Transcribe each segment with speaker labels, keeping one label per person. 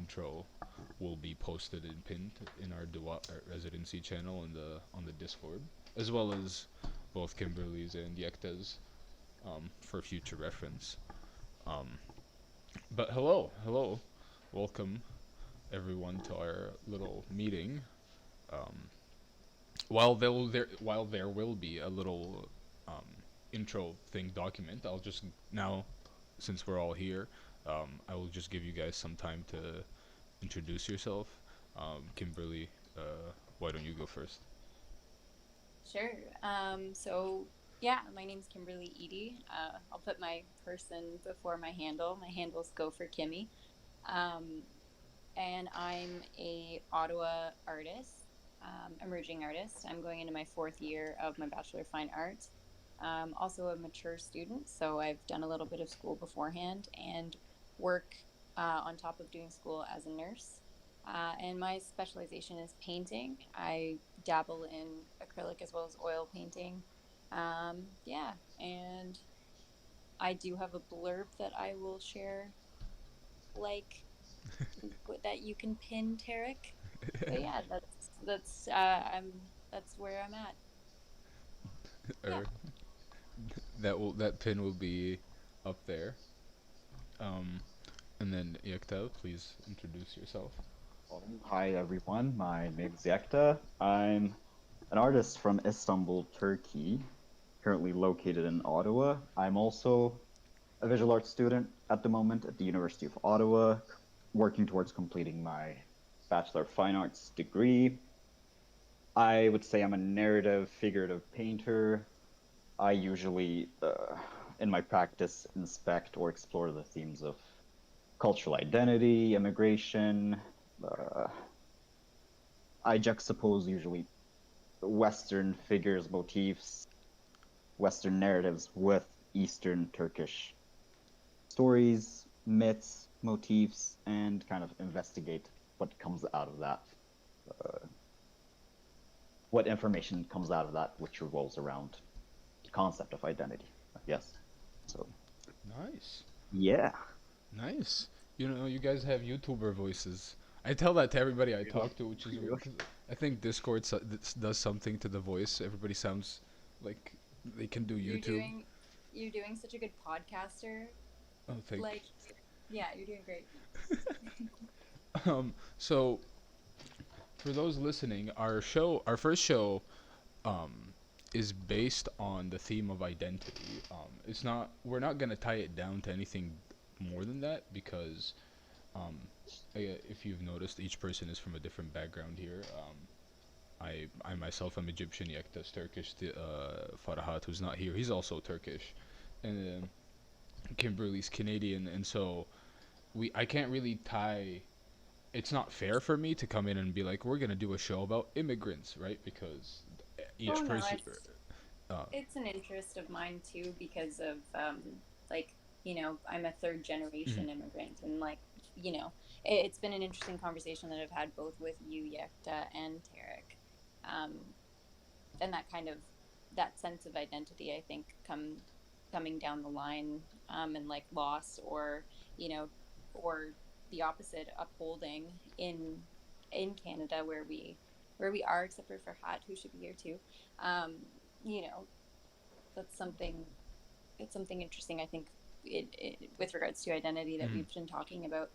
Speaker 1: intro will be posted and pinned in our residency channel on the Discord, as well as both Kimberly's and Yekta's for future reference. Um, but hello, welcome everyone to our little meeting. Um, while there will be a little intro thing document, I'll just now, since we're all here, I will just give you guys some time to introduce yourself. Kimberly, why don't you go first?
Speaker 2: Sure. So yeah, my name's Kimberly Edie. I'll put my person before my handle. My handle's Go for Kimmy. Um, and I'm a Ottawa artist, emerging artist. I'm going into my fourth year of my Bachelor of Fine Arts. Also a mature student, so I've done a little bit of school beforehand and work on top of doing school as a nurse. And my specialization is painting. I dabble in acrylic as well as oil painting. Yeah, and I do have a blurb that I will share, like that you can pin, Tarek. But yeah, that's where I'm at. Yeah.
Speaker 1: Or that pin will be up there. Um, and then Yekta, please introduce yourself.
Speaker 3: Hi everyone, my name is Yekta. I'm an artist from Istanbul, Turkey, currently located in Ottawa. I'm also a visual arts student at the moment at the University of Ottawa, working towards completing my Bachelor of Fine Arts degree. I would say I'm a narrative, figurative painter. I usually, in my practice, inspect or explore the themes of cultural identity, immigration. Uh, I juxtapose usually Western figures, motifs, Western narratives with Eastern Turkish stories, myths, motifs, and kind of investigate what comes out of that. Uh, what information comes out of that, which revolves around the concept of identity. Yes. So,
Speaker 1: Nice,
Speaker 3: yeah.
Speaker 1: nice. You guys have YouTuber voices. I tell that to everybody I
Speaker 3: Really?
Speaker 1: talk to, which is weird
Speaker 3: Really?
Speaker 1: because I think Discord does something to the voice. Everybody sounds like they can do
Speaker 2: You're
Speaker 1: YouTube.
Speaker 2: doing you're doing such a good podcaster.
Speaker 1: Oh, thank.
Speaker 2: Like, yeah, you're doing great.
Speaker 1: So for those listening, our first show, um, is based on the theme of identity. It's not. We're not gonna tie it down to anything more than that because, um, if you've noticed, each person is from a different background here. I myself am Egyptian, Yekta's Turkish, Farahat, who's not here, he's also Turkish, and then Kimberly's Canadian, and so I can't really tie. It's not fair for me to come in and be like, we're gonna do a show about immigrants, right? Because
Speaker 2: Oh
Speaker 1: each
Speaker 2: no,
Speaker 1: person,
Speaker 2: it's
Speaker 1: uh,
Speaker 2: it's an interest of mine too because of like I'm a third
Speaker 1: mhm.
Speaker 2: generation immigrant and it's been an interesting conversation that I've had both with you, Yekta, and Tarek, um, and that sense of identity I think coming down the line, and like loss you know or the opposite upholding in Canada where we are, except for Farhat, who should be here too. um, you know that's something it's something interesting, I think, with regards to identity that
Speaker 1: Mhm.
Speaker 2: we've been talking about.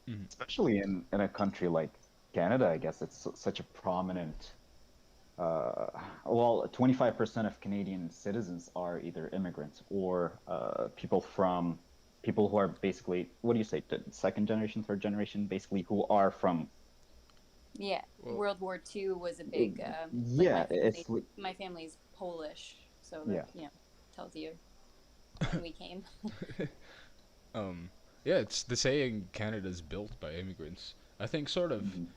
Speaker 1: Mhm.
Speaker 3: Especially in a country like Canada, I guess it's such a prominent. Well, 25% of Canadian citizens are either immigrants or people who are basically, what do you say, second generation, third generation, basically who are from.
Speaker 2: Yeah,
Speaker 1: Well,
Speaker 2: World War II was a big, like
Speaker 3: Yeah, it's
Speaker 2: my family's Polish, so that
Speaker 3: yeah.
Speaker 2: tells you when we came.
Speaker 1: um, yeah, it's the saying Canada's built by immigrants. I think sort of.
Speaker 3: Mhm.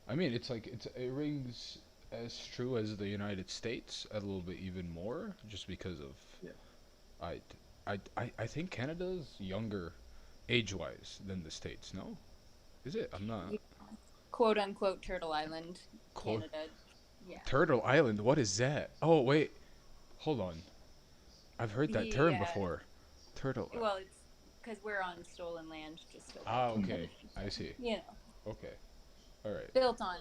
Speaker 1: I mean, it rings as true as the United States, a little bit even more, just because of
Speaker 3: Yeah.
Speaker 1: I, I think Canada's younger, age-wise, than the States. No, is it? I'm not.
Speaker 2: Yeah. Quote unquote Turtle Island,
Speaker 1: Quote,
Speaker 2: Canada. Yeah.
Speaker 1: Turtle Island. What is that? Oh wait, hold on. I've heard that term
Speaker 2: The
Speaker 1: before. Turtle.
Speaker 2: well, because we're on stolen land, just over a
Speaker 1: Ah, okay.
Speaker 2: community. So
Speaker 1: I see.
Speaker 2: you know,
Speaker 1: Okay. All right.
Speaker 2: built on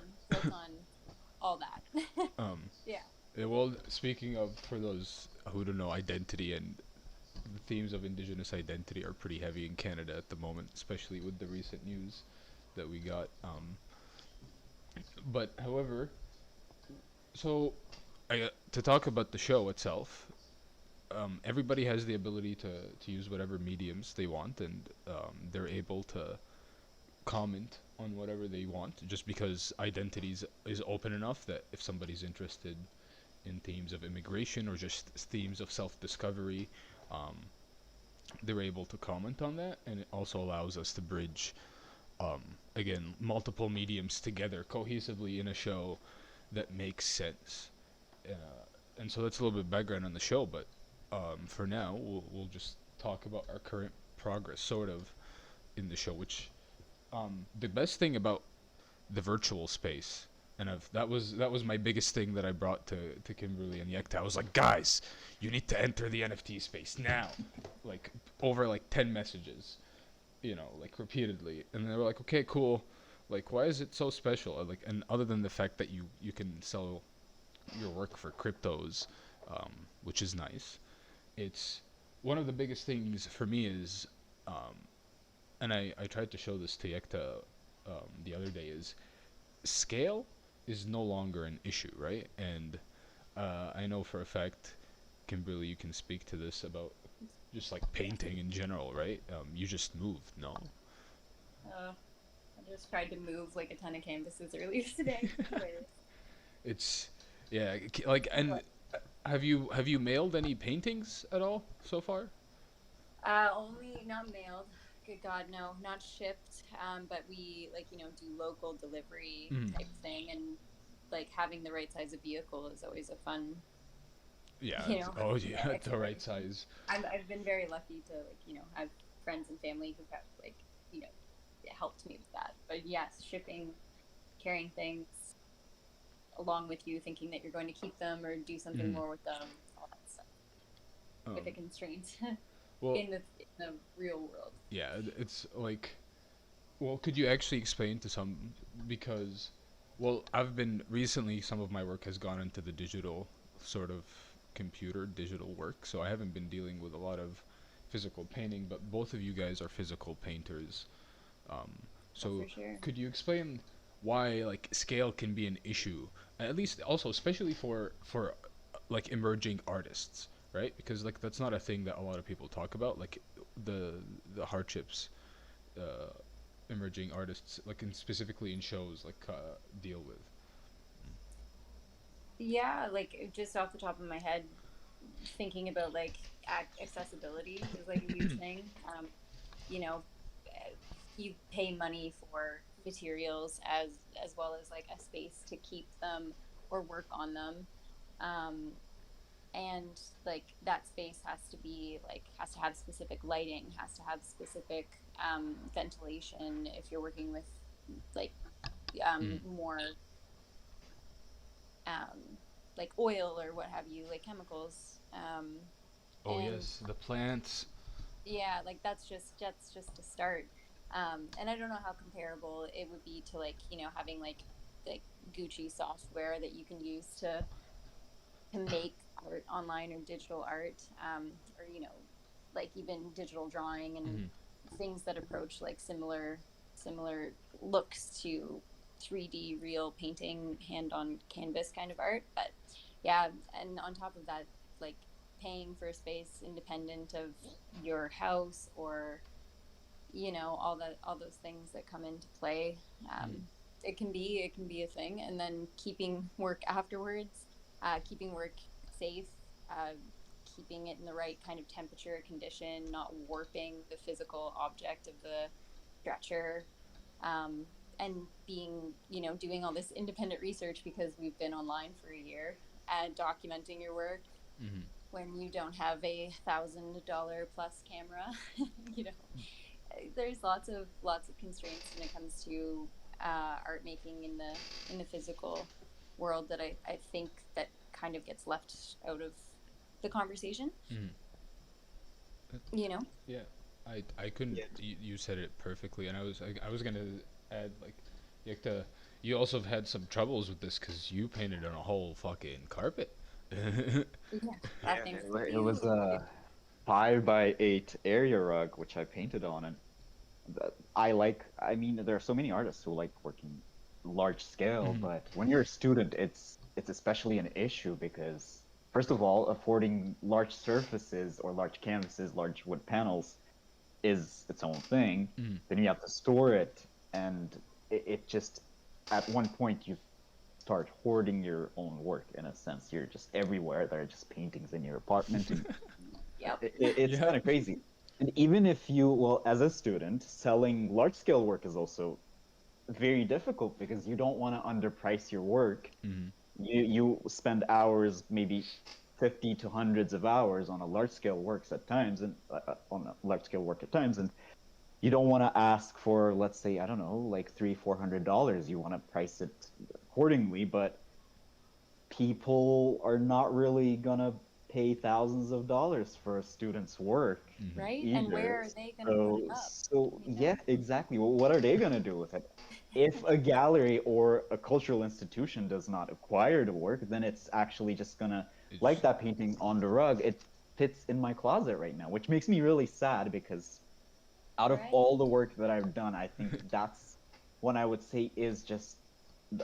Speaker 2: all that.
Speaker 1: Um.
Speaker 2: Yeah.
Speaker 1: Well, speaking of, for those who don't know, identity and the themes of Indigenous identity are pretty heavy in Canada at the moment, especially with the recent news that we got. But however, so to talk about the show itself, everybody has the ability to use whatever mediums they want, and they're able to comment on whatever they want, just because identities is open enough that if somebody's interested in themes of immigration or just themes of self-discovery, um, they're able to comment on that, and it also allows us to bridge, um, again, multiple mediums together cohesively in a show that makes sense. Uh, and so that's a little bit of background on the show, but for now, we'll just talk about our current progress, sort of, in the show. Which the best thing about the virtual space, and that was my biggest thing that I brought to Kimberly and Yekta. I was like, guys, you need to enter the NFT space now, like over like 10 messages, like repeatedly, and they were like, okay, cool. Like, why is it so special? Like, and other than the fact that you can sell your work for cryptos, um, which is nice. It's one of the biggest things for me is, um, and I tried to show this to Yekta the other day, is scale is no longer an issue, right? And I know for a fact, Kimberly, you can speak to this about just like painting in general, right? You just moved, no?
Speaker 2: I just tried to move like a ton of canvases earlier today. Hilarious.
Speaker 1: It's yeah, like, and
Speaker 2: But,
Speaker 1: have you mailed any paintings at all so far?
Speaker 2: only not mailed. Good God, no, not shipped. But we like do local delivery
Speaker 1: Mm.
Speaker 2: type thing, and like having the right size of vehicle is always a fun,
Speaker 1: Yeah.
Speaker 2: you know,
Speaker 1: Oh yeah, the right
Speaker 2: exploration.
Speaker 1: size.
Speaker 2: I've been very lucky to have friends and family who have you know helped me with that. But yes, shipping, carrying things along with you, thinking that you're going to keep them or do something
Speaker 1: Mm.
Speaker 2: more with them, all that stuff with the
Speaker 1: Um.
Speaker 2: constraints
Speaker 1: Well,
Speaker 2: in the real world.
Speaker 1: yeah, it's like, well, could you actually explain to some, because, well, I've been recently, some of my work has gone into the digital sort of computer digital work, so I haven't been dealing with a lot of physical painting, but both of you guys are physical painters. Um,
Speaker 2: Oh,
Speaker 1: so
Speaker 2: for sure.
Speaker 1: could you explain why like scale can be an issue, at least also especially for like emerging artists, right? Because like that's not a thing that a lot of people talk about, like the the hardships uh, emerging artists, like specifically in shows, like deal with.
Speaker 2: Yeah, like just off the top of my head, thinking about like accessibility is like a huge thing. You know, you pay money for materials as well as like a space to keep them or work on them. Um, and like that space has to have specific lighting, has to have specific ventilation if you're working with like
Speaker 1: Mm.
Speaker 2: more um, like oil or what have you, like chemicals.
Speaker 1: Oh
Speaker 2: And
Speaker 1: yes, the plants.
Speaker 2: yeah, like that's just a start. And I don't know how comparable it would be to like having like Gucci software that you can use to make art online or digital art, or like even digital drawing and
Speaker 1: Mm.
Speaker 2: things that approach like similar looks to 3D real painting hand on canvas kind of art. But yeah, and on top of that, like paying for a space independent of your house or all those things that come into play.
Speaker 1: Mm.
Speaker 2: It can be a thing, and then keeping work afterwards, keeping work safe, uh, keeping it in the right kind of temperature condition, not warping the physical object of the stretcher, um, and doing all this independent research because we've been online for a year and documenting your work
Speaker 1: Mm.
Speaker 2: when you don't have $1,000 plus camera. you know there's lots of constraints when it comes to art making in the physical world that I think that kind of gets left out of the conversation.
Speaker 1: Mm.
Speaker 2: You know,
Speaker 1: Yeah. I couldn't.
Speaker 3: Yeah.
Speaker 1: You said it perfectly, and I was gonna add like, you have to. You also have had some troubles with this because you painted on a whole fucking carpet.
Speaker 2: Yeah,
Speaker 3: Yeah,
Speaker 2: thanks to
Speaker 3: it was
Speaker 2: you.
Speaker 3: a 5 by 8 area rug which I painted on, and I like. I mean, there are so many artists who like working large scale,
Speaker 1: Mhm.
Speaker 3: but when you're a student, it's especially an issue because first of all, affording large surfaces or large canvases, large wood panels is its own thing.
Speaker 1: Mhm.
Speaker 3: Then you have to store it, and it just at one point you start hoarding your own work in a sense. You're just everywhere. There are just paintings in your apartment, and
Speaker 2: Yep.
Speaker 3: it's
Speaker 1: Yeah.
Speaker 3: kind of crazy. And even if you, well, as a student, selling large scale work is also very difficult because you don't want to underprice your work.
Speaker 1: Mhm.
Speaker 3: You spend hours, maybe 50 to hundreds of hours on a large scale works at times, and on a large scale work at times, and you don't want to ask for, let's say, I don't know, like $300-400. You want to price it accordingly, but people are not really gonna pay thousands of dollars for a student's work
Speaker 1: Mhm.
Speaker 2: Right? And
Speaker 3: either.
Speaker 2: where are they going to put it up?
Speaker 3: So
Speaker 2: You
Speaker 3: yeah,
Speaker 2: know?
Speaker 3: exactly. Well, what are they gonna do with it? If a gallery or a cultural institution does not acquire the work, then it's actually just gonna, like
Speaker 1: It's
Speaker 3: that painting on the rug, it fits in my closet right now, which makes me really sad because out of
Speaker 2: Right?
Speaker 3: all the work that I've done, I think that's one I would say is just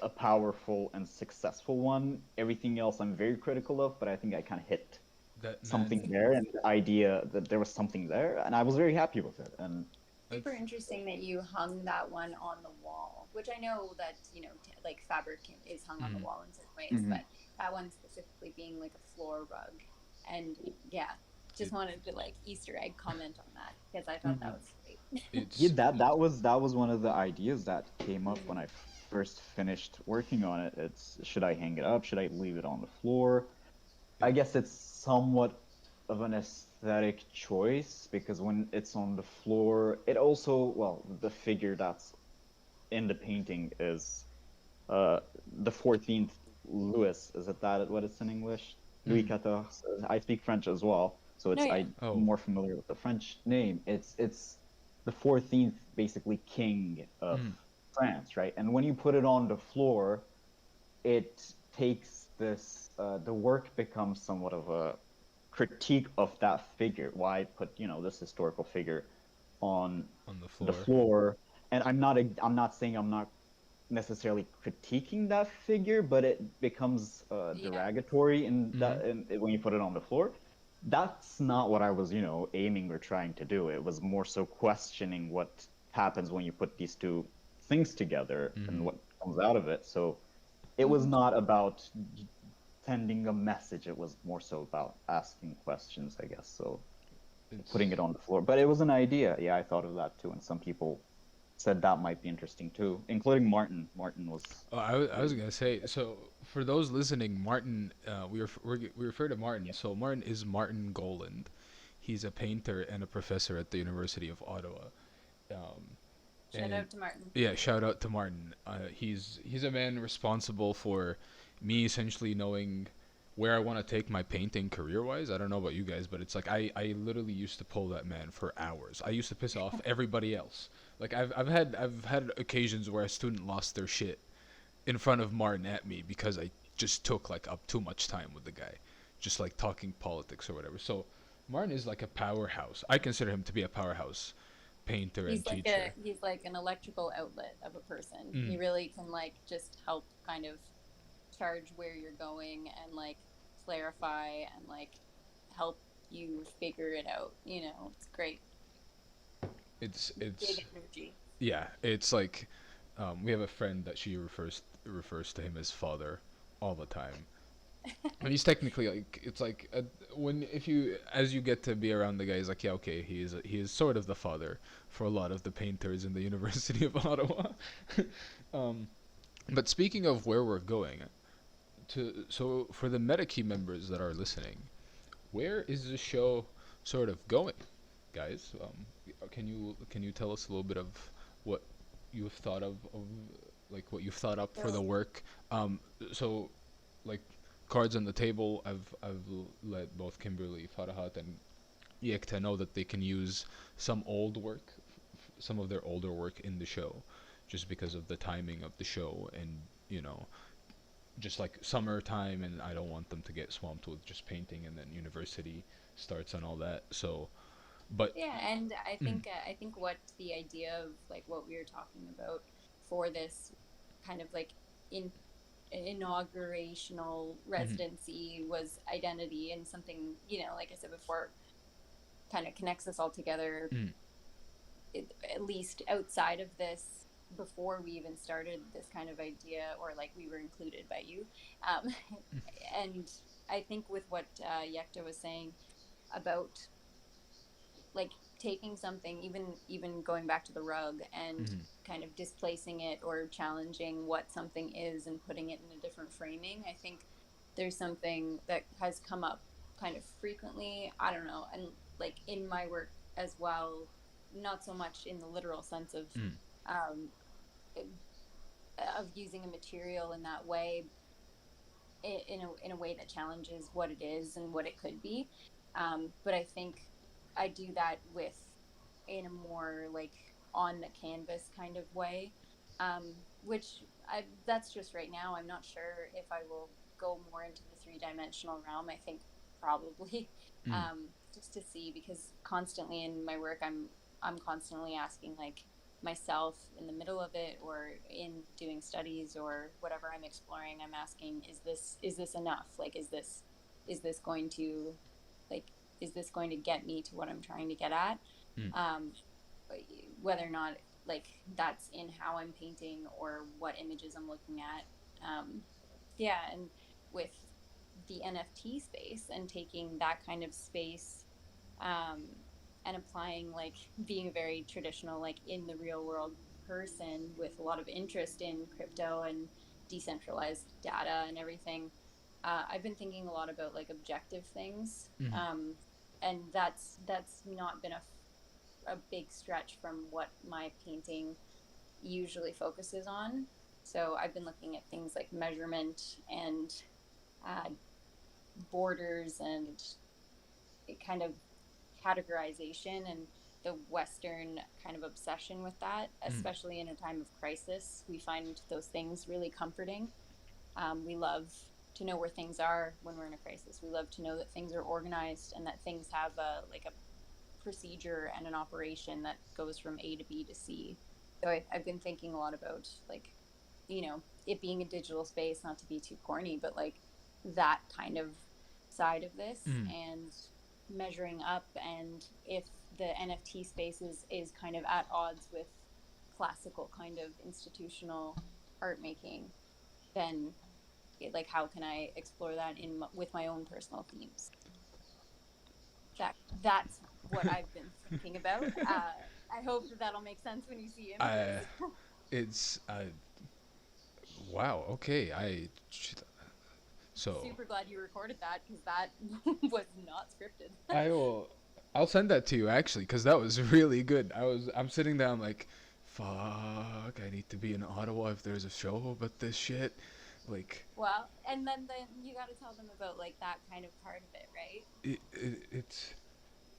Speaker 3: a powerful and successful one. Everything else I'm very critical of, but I think I kind of hit
Speaker 1: that man.
Speaker 3: something there, and the idea that there was something there, and I was very happy with it. And
Speaker 2: Super
Speaker 1: That's
Speaker 2: interesting that you hung that one on the wall, which I know that, like fabric is hung on the
Speaker 1: mhm.
Speaker 2: wall in certain ways,
Speaker 3: Mhm.
Speaker 2: but that one specifically being like a floor rug. And yeah, just
Speaker 1: It
Speaker 2: wanted to like Easter egg comment on that because I thought that
Speaker 3: Mhm.
Speaker 2: was great.
Speaker 3: Yeah,
Speaker 1: it's
Speaker 3: that was one of the ideas that came up when
Speaker 2: Mm,
Speaker 3: I first finished working on it. It's, should I hang it up? Should I leave it on the floor? I
Speaker 1: it,
Speaker 3: guess it's somewhat of an aesthetic choice because when it's on the floor, it also, well, the figure that's in the painting is uh the 14th Louis. Is it that what it's in English? Louis
Speaker 1: mm.
Speaker 3: XIV. I speak French as well, so
Speaker 2: no,
Speaker 3: it's
Speaker 2: yeah.
Speaker 3: I'm
Speaker 1: Oh.
Speaker 3: more familiar with the French name. It's the 14th basically king of
Speaker 1: Mm.
Speaker 3: France, right? And when you put it on the floor, it takes this the work becomes somewhat of a critique of that figure. Why put, this historical figure on
Speaker 1: On the
Speaker 3: the
Speaker 1: floor.
Speaker 3: floor? And I'm not saying I'm not necessarily critiquing that figure, but it becomes
Speaker 2: Yeah.
Speaker 3: derogatory in
Speaker 1: Mhm.
Speaker 3: that when you put it on the floor. That's not what I was, aiming or trying to do. It was more so questioning what happens when you put these two things together and
Speaker 1: Mhm.
Speaker 3: what comes out of it. So it was
Speaker 2: Hmm.
Speaker 3: not about sending a message. It was more so about asking questions, I guess. So putting
Speaker 1: It's
Speaker 3: it on the floor. But it was an idea. Yeah, I thought of that too. And some people said that might be interesting too, including Martin. Martin was
Speaker 1: Oh, I was
Speaker 3: very.
Speaker 1: gonna say. So for those listening, Martin, we refer to Martin.
Speaker 3: Yeah.
Speaker 1: So Martin is Martin Goland. He's a painter and a professor at the University of Ottawa. Um,
Speaker 2: Shout
Speaker 1: and
Speaker 2: out to Martin.
Speaker 1: yeah, shout out to Martin. He's a man responsible for me essentially knowing where I want to take my painting career wise. I don't know about you guys, but it's like I literally used to pull that man for hours. I used to piss off everybody else. Like I've had occasions where a student lost their shit in front of Martin at me because I just took like up too much time with the guy, just like talking politics or whatever. So Martin is like a powerhouse. I consider him to be a powerhouse painter and teacher.
Speaker 2: He's like an electrical outlet of a person. He
Speaker 1: Mm.
Speaker 2: really can like just help kind of charge where you're going and like clarify and like help you figure it out. It's great.
Speaker 1: It's
Speaker 2: Big energy.
Speaker 1: yeah. It's like we have a friend that she refers to him as father all the time. And he's technically like it's like when if you as you get to be around the guy, he's like yeah okay he is sort of the father for a lot of the painters in the University of Ottawa. um, but speaking of where we're going, to so for the Metakey members that are listening, where is the show sort of going, guys? Can you tell us a little bit of what you've thought of like what you've thought up for the
Speaker 2: So
Speaker 1: work? So like cards on the table. I've let both Kimberly, Farahat, and yeah, to know that they can use some old work, some of their older work in the show, just because of the timing of the show, and you know, just like summertime, and I don't want them to get swamped with just painting, and then university starts and all that. So, but
Speaker 2: Yeah, and
Speaker 1: mm,
Speaker 2: I think what the idea of like what we were talking about for this kind of like in inaugurational
Speaker 1: mm,
Speaker 2: residency was identity, and something, like I said before, kind of connects us all together,
Speaker 1: mm,
Speaker 2: at least outside of this, before we even started this kind of idea, or like we were included by you. um, and I think with what Yekta was saying about like taking something, even going back to the rug, and
Speaker 1: mm,
Speaker 2: kind of displacing it or challenging what something is and putting it in a different framing. I think there's something that has come up kind of frequently, I don't know, and like in my work as well, not so much in the literal sense of
Speaker 1: mm,
Speaker 2: um, of using a material in that way, in a way that challenges what it is and what it could be. But I think I do that with in a more like on the canvas kind of way, which that's just right now. I'm not sure if I will go more into the three-dimensional realm. I think probably,
Speaker 1: mm.
Speaker 2: just to see, because constantly in my work I'm constantly asking like myself in the middle of it, or in doing studies or whatever I'm exploring, I'm asking, is this enough? Like, is this going to, like, is this going to get me to what I'm trying to get at?
Speaker 1: Mm.
Speaker 2: um Whether or not like that's in how I'm painting or what images I'm looking at. Yeah, and with the NFT space and taking that kind of space, um, and applying, like, being a very traditional, like, in the real world person with a lot of interest in crypto and decentralized data and everything. I've been thinking a lot about like objective things,
Speaker 1: Mm.
Speaker 2: and that's not been a big stretch from what my painting usually focuses on. So I've been looking at things like measurement and uh, borders and kind of categorization, and the Western kind of obsession with that,
Speaker 1: Mm.
Speaker 2: especially in a time of crisis. We find those things really comforting. We love to know where things are when we're in a crisis. We love to know that things are organized and that things have a procedure and an operation that goes from A to B to C. So I've been thinking a lot about, like, it being a digital space, not to be too corny, but like that kind of side of this,
Speaker 1: Mm.
Speaker 2: and measuring up, and if the NFT space is kind of at odds with classical kind of institutional art making, then like how can I explore that with my own personal themes? That's what I've been thinking about. I hope that that'll make sense when you see images.
Speaker 1: I it's wow. Okay, so
Speaker 2: Super glad you recorded that, because that was not scripted.
Speaker 1: I will. I'll send that to you actually, because that was really good. I'm sitting down like, fuck. I need to be in Ottawa if there's a show about this shit. Like,
Speaker 2: Well, and then you got to tell them about like that kind of part of it, right?
Speaker 1: it's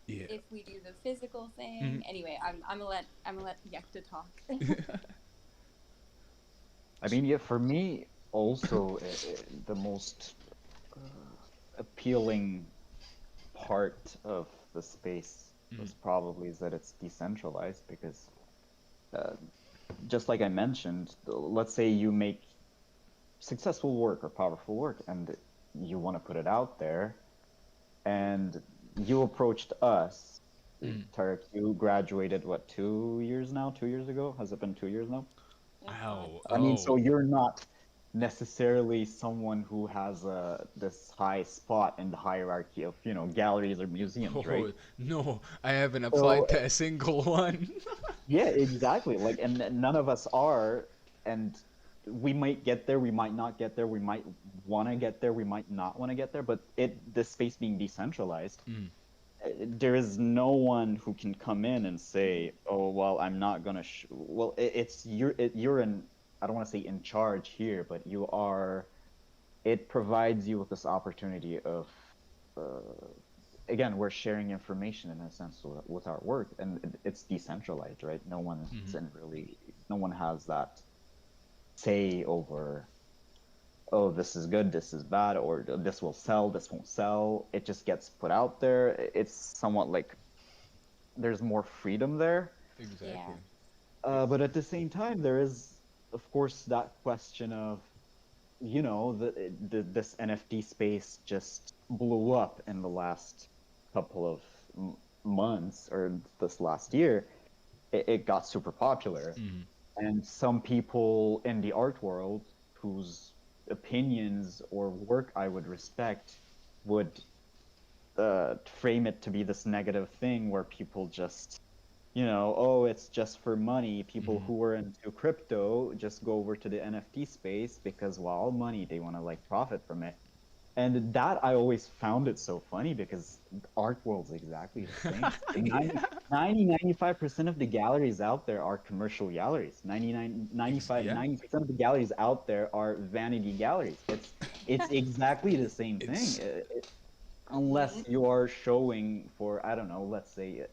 Speaker 1: yeah.
Speaker 2: If we do the physical
Speaker 1: Mhm.
Speaker 2: thing, anyway, I'm gonna let Yekta talk.
Speaker 3: I mean, yeah, for me, also, the most appealing part of the space
Speaker 1: Mm.
Speaker 3: was probably is that it's decentralized because, uh, just like I mentioned, let's say you make successful work or powerful work and you want to put it out there, and you approached us.
Speaker 1: Mm.
Speaker 3: Tarek, you graduated what, 2 years now? 2 years ago? Has it been 2 years now?
Speaker 2: Oh God.
Speaker 1: Ow.
Speaker 3: I mean, so
Speaker 1: Oh.
Speaker 3: you're not necessarily someone who has this high spot in the hierarchy of, galleries or museums, right?
Speaker 1: Oh no, I haven't
Speaker 3: So
Speaker 1: applied to a single one.
Speaker 3: yeah, exactly. Like, and none of us are, and we might get there, we might not get there, we might want to get there, we might not want to get there, but the space being decentralized,
Speaker 1: Mm.
Speaker 3: there is no one who can come in and say, "Oh, well, I'm not gonna." Well, it's you're in. I don't want to say in charge here, but you are. It provides you with this opportunity of uh, again, we're sharing information in a sense with our work, and it's decentralized, right? No one's
Speaker 1: Mm-hmm.
Speaker 3: in really, no one has that say over, oh, this is good, this is bad, or this will sell, this won't sell. It just gets put out there. It's somewhat like there's more freedom there.
Speaker 2: Yeah.
Speaker 1: Exactly.
Speaker 3: But at the same time, there is, of course, that question of, this NFT space just blew up in the last couple of months or this last year. It got super popular,
Speaker 1: Mm-hmm.
Speaker 3: and some people in the art world whose opinions or work I would respect would frame it to be this negative thing where people just, oh, it's just for money. People
Speaker 1: Mm-hmm.
Speaker 3: who are into crypto just go over to the NFT space because, well, money, they want to like profit from it. And that I always found it so funny because art world's exactly the same. Ninety 95% of the galleries out there are commercial galleries. 99, 95,
Speaker 1: Yeah.
Speaker 3: 90% of the galleries out there are vanity galleries. It's exactly the same thing.
Speaker 1: It's
Speaker 3: Unless
Speaker 2: Mhm.
Speaker 3: you are showing for, I don't know, let's say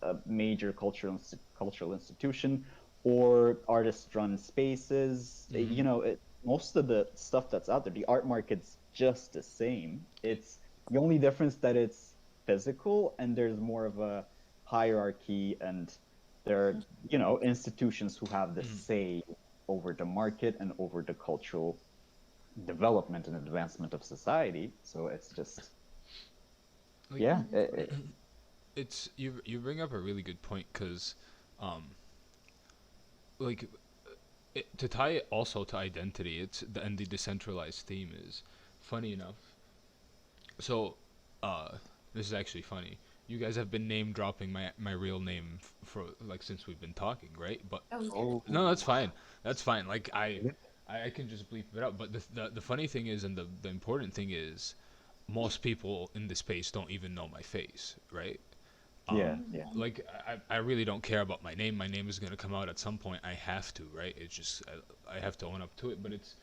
Speaker 3: a major cultural institution or artist run spaces.
Speaker 1: mm-hmm.
Speaker 3: Most of the stuff that's out there, the art market's just the same. It's the only difference that it's physical and there's more of a hierarchy, and there are, institutions who have the
Speaker 1: Mm-hmm.
Speaker 3: say over the market and over the cultural development and advancement of society. So it's just,
Speaker 1: Like
Speaker 3: yeah,
Speaker 1: it's you bring up a really good point because, um, like to tie it also to identity, and the decentralized theme is funny enough. So, uh, this is actually funny. You guys have been name dropping my real name for like since we've been talking, right? But
Speaker 2: Oh, yeah.
Speaker 1: no, that's
Speaker 3: oh,
Speaker 1: fine. That's fine. Like I can just bleep it out. But the funny thing is, and the important thing is, most people in this space don't even know my face, right?
Speaker 3: yeah,
Speaker 1: Um,
Speaker 3: yeah,
Speaker 2: Mhm.
Speaker 1: like I really don't care about my name. My name is gonna come out at some point. I have to, right? It's just I have to own up to it. But it's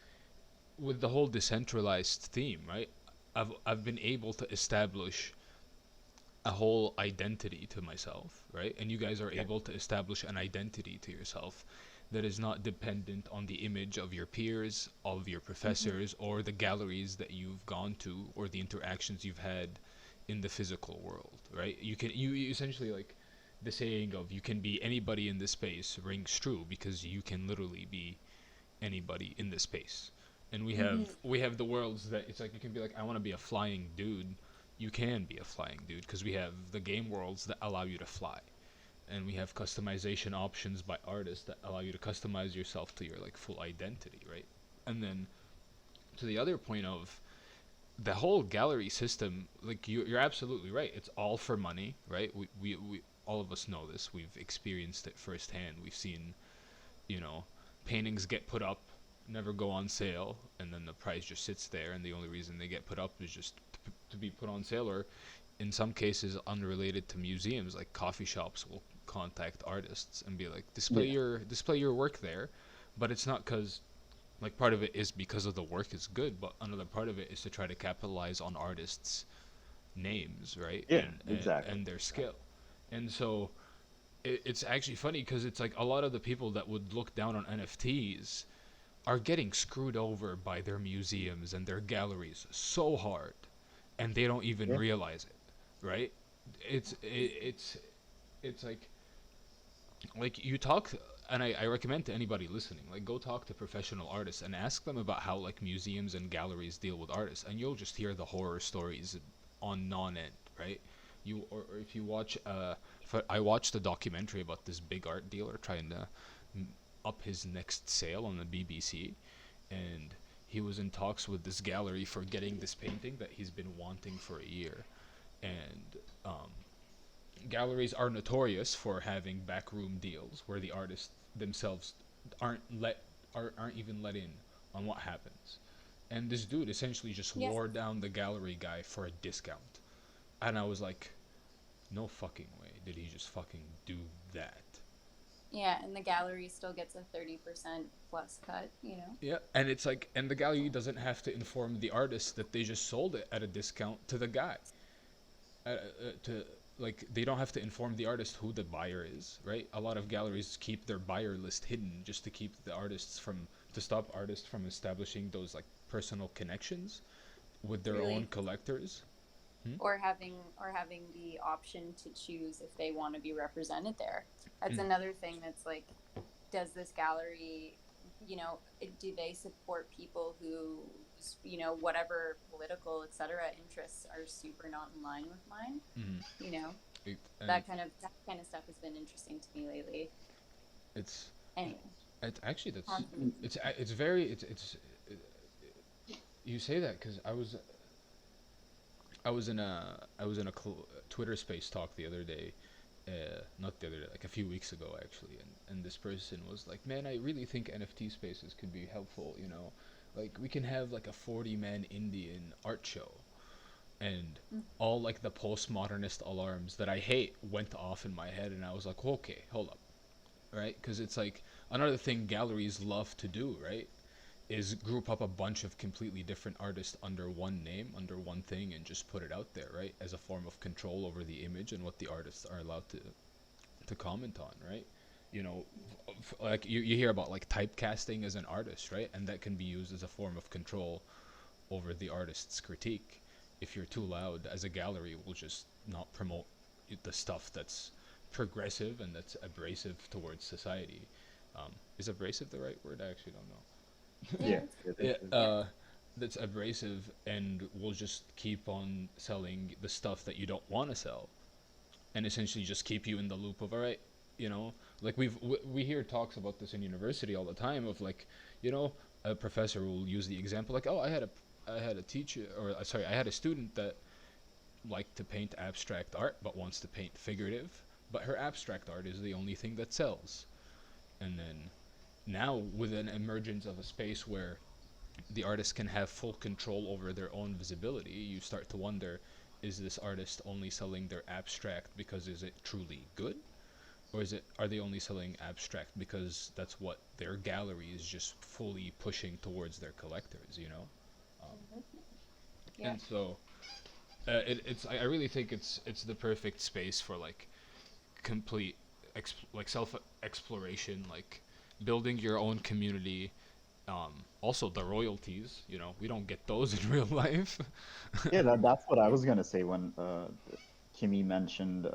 Speaker 1: with the whole decentralized theme, right? I've been able to establish a whole identity to myself, right? And you guys are
Speaker 3: yeah,
Speaker 1: able to establish an identity to yourself that is not dependent on the image of your peers, of your
Speaker 2: Mhm.
Speaker 1: professors, or the galleries that you've gone to, or the interactions you've had in the physical world, right? You essentially like the saying of you can be anybody in this space rings true because you can literally be anybody in this space. And
Speaker 2: Mhm.
Speaker 1: we have the worlds that it's like you can be like I want to be a flying dude. You can be a flying dude because we have the game worlds that allow you to fly, and we have customization options by artists that allow you to customize yourself to your like full identity, right? And then to the other point of the whole gallery system, like you're absolutely right. It's all for money, right? We all of us know this. We've experienced it firsthand. We've seen, you know, paintings get put up, never go on sale, and then the price just sits there, and the only reason they get put up is just to be put on sale, or in some cases unrelated to museums, like coffee shops will contact artists and be like,
Speaker 3: yeah,
Speaker 1: display your work there, but it's not because like part of it is because of the work is good, but another part of it is to try to capitalize on artists' names, right,
Speaker 3: yeah, exactly.
Speaker 1: and their skill, and so it's actually funny because it's like a lot of the people that would look down on NFTs are getting screwed over by their museums and their galleries so hard, and they don't even
Speaker 3: Yeah,
Speaker 1: realize it, right? It's it, it's it's like you talk, and I recommend to anybody listening, like go talk to professional artists and ask them about how like museums and galleries deal with artists, and you'll just hear the horror stories on non-end, right? Or if you watch I watched a documentary about this big art dealer trying to up his next sale on the BBC, and he was in talks with this gallery for getting this painting that he's been wanting for a year, and um, galleries are notorious for having backroom deals where the artists themselves aren't let aren't even let in on what happens. And this dude essentially just
Speaker 2: Yeah.
Speaker 1: wore down the gallery guy for a discount. And I was like, no fucking way did he just fucking do that.
Speaker 2: Yeah, and the gallery still gets a 30% plus cut, you know?
Speaker 1: Yeah, and it's like, and the gallery doesn't have to inform the artist that they just sold it at a discount to the guy. to like they don't have to inform the artist who the buyer is, right? A lot of galleries keep their buyer list hidden just to keep the artists from to stop artists from establishing those like personal connections with their own
Speaker 2: Really,
Speaker 1: collectors. Hmm?
Speaker 2: or having the option to choose if they want to be represented there. That's
Speaker 1: Mm.
Speaker 2: another thing that's like, does this gallery, do they support people who, whatever political, etc. interests are super not in line with mine?
Speaker 1: Mm.
Speaker 2: You know,
Speaker 1: And
Speaker 2: that kind of stuff has been interesting to me lately.
Speaker 1: it's
Speaker 2: Anyway,
Speaker 1: it's actually that's
Speaker 2: controversy.
Speaker 1: it's very it's you say that because I was in a Twitter space talk the other day, not the other day, like a few weeks ago actually, and this person was like, "Man, I really think NFT spaces could be helpful. You know, like we can have like a 40-man Indian art show." And
Speaker 2: Mm.
Speaker 1: all like the postmodernist alarms that I hate went off in my head, and I was like, "Okay, hold up, right?" Because it's like another thing galleries love to do, right? Is group up a bunch of completely different artists under one name, under one thing, and just put it out there, right? As a form of control over the image and what the artists are allowed to comment on, right? You know, like you hear about like typecasting as an artist, right? And that can be used as a form of control over the artist's critique. If you're too loud as a gallery, we'll just not promote the stuff that's progressive and that's abrasive towards society. Is abrasive the right word? I actually don't know.
Speaker 2: Yeah,
Speaker 3: Yeah,
Speaker 2: that's
Speaker 3: it
Speaker 1: Yeah,
Speaker 3: is.
Speaker 2: yeah.
Speaker 1: that's abrasive and will just keep on selling the stuff that you don't want to sell, and essentially just keep you in the loop of all right, you know, like we hear talks about this in university all the time of like, you know, a professor will use the example like, oh, I had a teacher or sorry, I had a student that liked to paint abstract art but wants to paint figurative, but her abstract art is the only thing that sells. And then now with an emergence of a space where the artist can have full control over their own visibility, you start to wonder, is this artist only selling their abstract because is it truly good? Or is it are they only selling abstract because that's what their gallery is just fully pushing towards their collectors, you know? Um,
Speaker 2: Hmm. Yeah.
Speaker 1: and so it's I really think it's the perfect space for like complete like self exploration, like building your own community. Also the royalties, you know, we don't get those in real life.
Speaker 3: Yeah, that's what I was gonna say when Kimmy mentioned.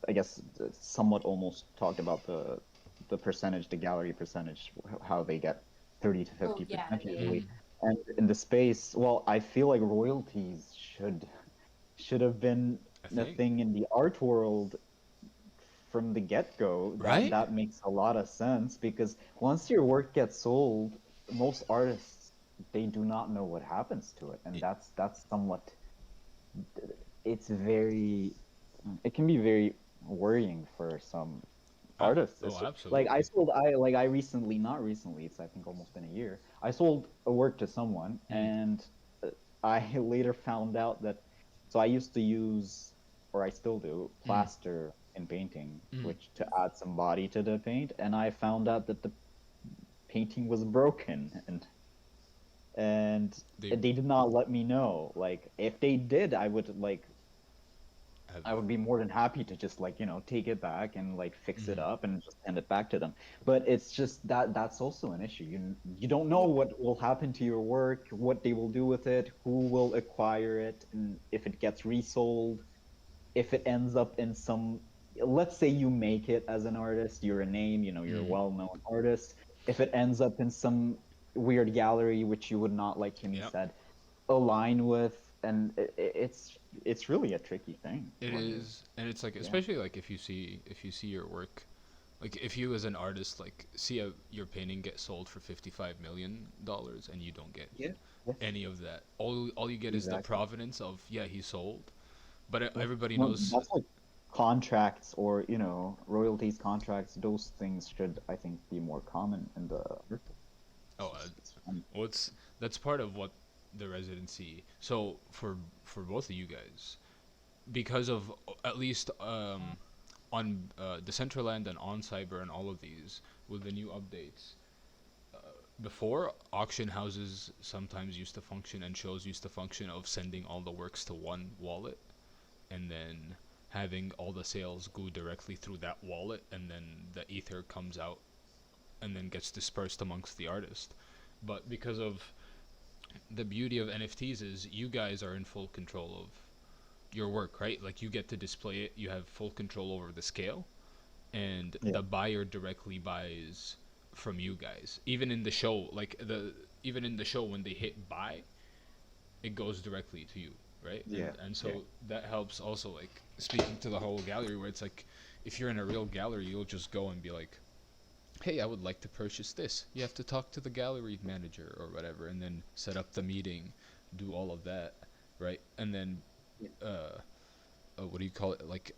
Speaker 3: I guess somewhat almost talked about the percentage, the gallery percentage, how they get 30 to
Speaker 2: Oh
Speaker 3: 50
Speaker 2: yeah,
Speaker 3: percent
Speaker 2: yeah, yeah.
Speaker 3: usually.
Speaker 1: Mm,
Speaker 3: And in the space, well, I feel like royalties should have been
Speaker 1: I
Speaker 3: a
Speaker 1: think.
Speaker 3: thing in the art world from the get-go. That
Speaker 1: Right?
Speaker 3: that makes a lot of sense because once your work gets sold, most artists they do not know what happens to it, and
Speaker 1: Y-
Speaker 3: that's somewhat it's very it can be very worrying for some artists.
Speaker 1: oh,
Speaker 3: Like
Speaker 1: absolutely.
Speaker 3: I recently, not recently, it's I think almost been a year. I sold a work to someone,
Speaker 1: Mm,
Speaker 3: and I later found out that so I used to use, or I still do,
Speaker 1: mm,
Speaker 3: plaster in painting,
Speaker 1: mm.
Speaker 3: which to add some body to the paint, and I found out that the painting was broken, and
Speaker 1: They
Speaker 3: they did not let me know. Like if they did,
Speaker 1: have.
Speaker 3: I would be more than happy to just like, take it back and like fix it
Speaker 1: Mm,
Speaker 3: up and just hand it back to them. But it's just that's also an issue. You don't know
Speaker 2: Yeah.
Speaker 3: what will happen to your work, what they will do with it, who will acquire it, and if it gets resold, if it ends up in some let's say you make it as an artist, you're a name, you're a
Speaker 1: mm.
Speaker 3: well-known artist. If it ends up in some weird gallery which you would not, like Kimmy
Speaker 1: Yep.
Speaker 3: said, align with, and it's really a tricky thing
Speaker 1: It
Speaker 3: when you're
Speaker 1: is, and it's like
Speaker 3: yeah.
Speaker 1: especially like if you see your work, like if you as an artist like see your painting get sold for $55 million and you don't get
Speaker 3: Yeah. Yes,
Speaker 1: any of that. All you get is the
Speaker 3: exactly.
Speaker 1: provenance of yeah he sold, but
Speaker 3: Yes.
Speaker 1: everybody
Speaker 3: Well,
Speaker 1: knows.
Speaker 3: that's like contracts or, royalties contracts. Those things should, I think, be more common in the art.
Speaker 1: Oh,
Speaker 3: It's funny.
Speaker 1: well, it's that's part of what the residency. So for both of you guys, because of at least on Decentraland and on Cyber and all of these with the new updates, before, auction houses sometimes used to function and shows used to function of sending all the works to one wallet and then having all the sales go directly through that wallet, and then the ether comes out and then gets dispersed amongst the artist. But because of the beauty of NFTs is you guys are in full control of your work, right? Like you get to display it, you have full control over the scale, and
Speaker 3: Yeah.
Speaker 1: the buyer directly buys from you guys. Even in the show, even in the show when they hit buy, it goes directly to you, right?
Speaker 3: Yeah.
Speaker 1: And
Speaker 3: Yeah.
Speaker 1: so that helps also, like speaking to the whole gallery, where it's like if you're in a real gallery, you'll just go and be like, hey, I would like to purchase this. You have to talk to the gallery manager or whatever, and then set up the meeting, do all of that, right? And then,
Speaker 3: Yeah.
Speaker 1: what do you call it? Like,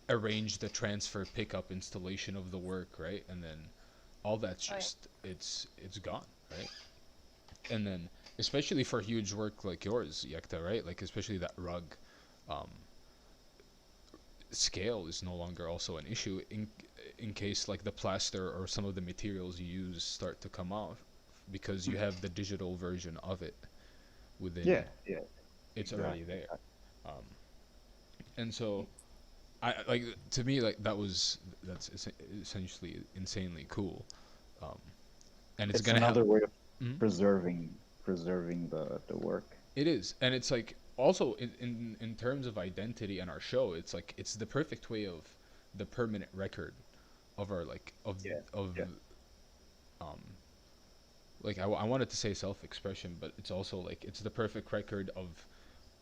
Speaker 1: arrange the transfer, pickup, installation of the work, right? And then all that's
Speaker 2: Oh, yeah.
Speaker 1: just it's gone, right? And then especially for huge work like yours, Yekta, right? Like especially that rug, um, scale is no longer also an issue in case like the plaster or some of the materials you use start to come off because you have the digital version of it
Speaker 3: Yeah.
Speaker 1: within.
Speaker 3: Yeah.
Speaker 1: It's already
Speaker 3: Exactly.
Speaker 1: there. um, and so I like, to me, like essentially insanely cool. um, and it's
Speaker 3: It's
Speaker 1: gonna help.
Speaker 3: another way of
Speaker 1: Mhm.
Speaker 3: preserving the work.
Speaker 1: It is, and it's like also in terms of identity and our show, it's like it's the perfect way of the permanent record of our like
Speaker 3: Yeah.
Speaker 1: of
Speaker 3: Yeah.
Speaker 1: um like I wanted to say self-expression, but it's also like it's the perfect record of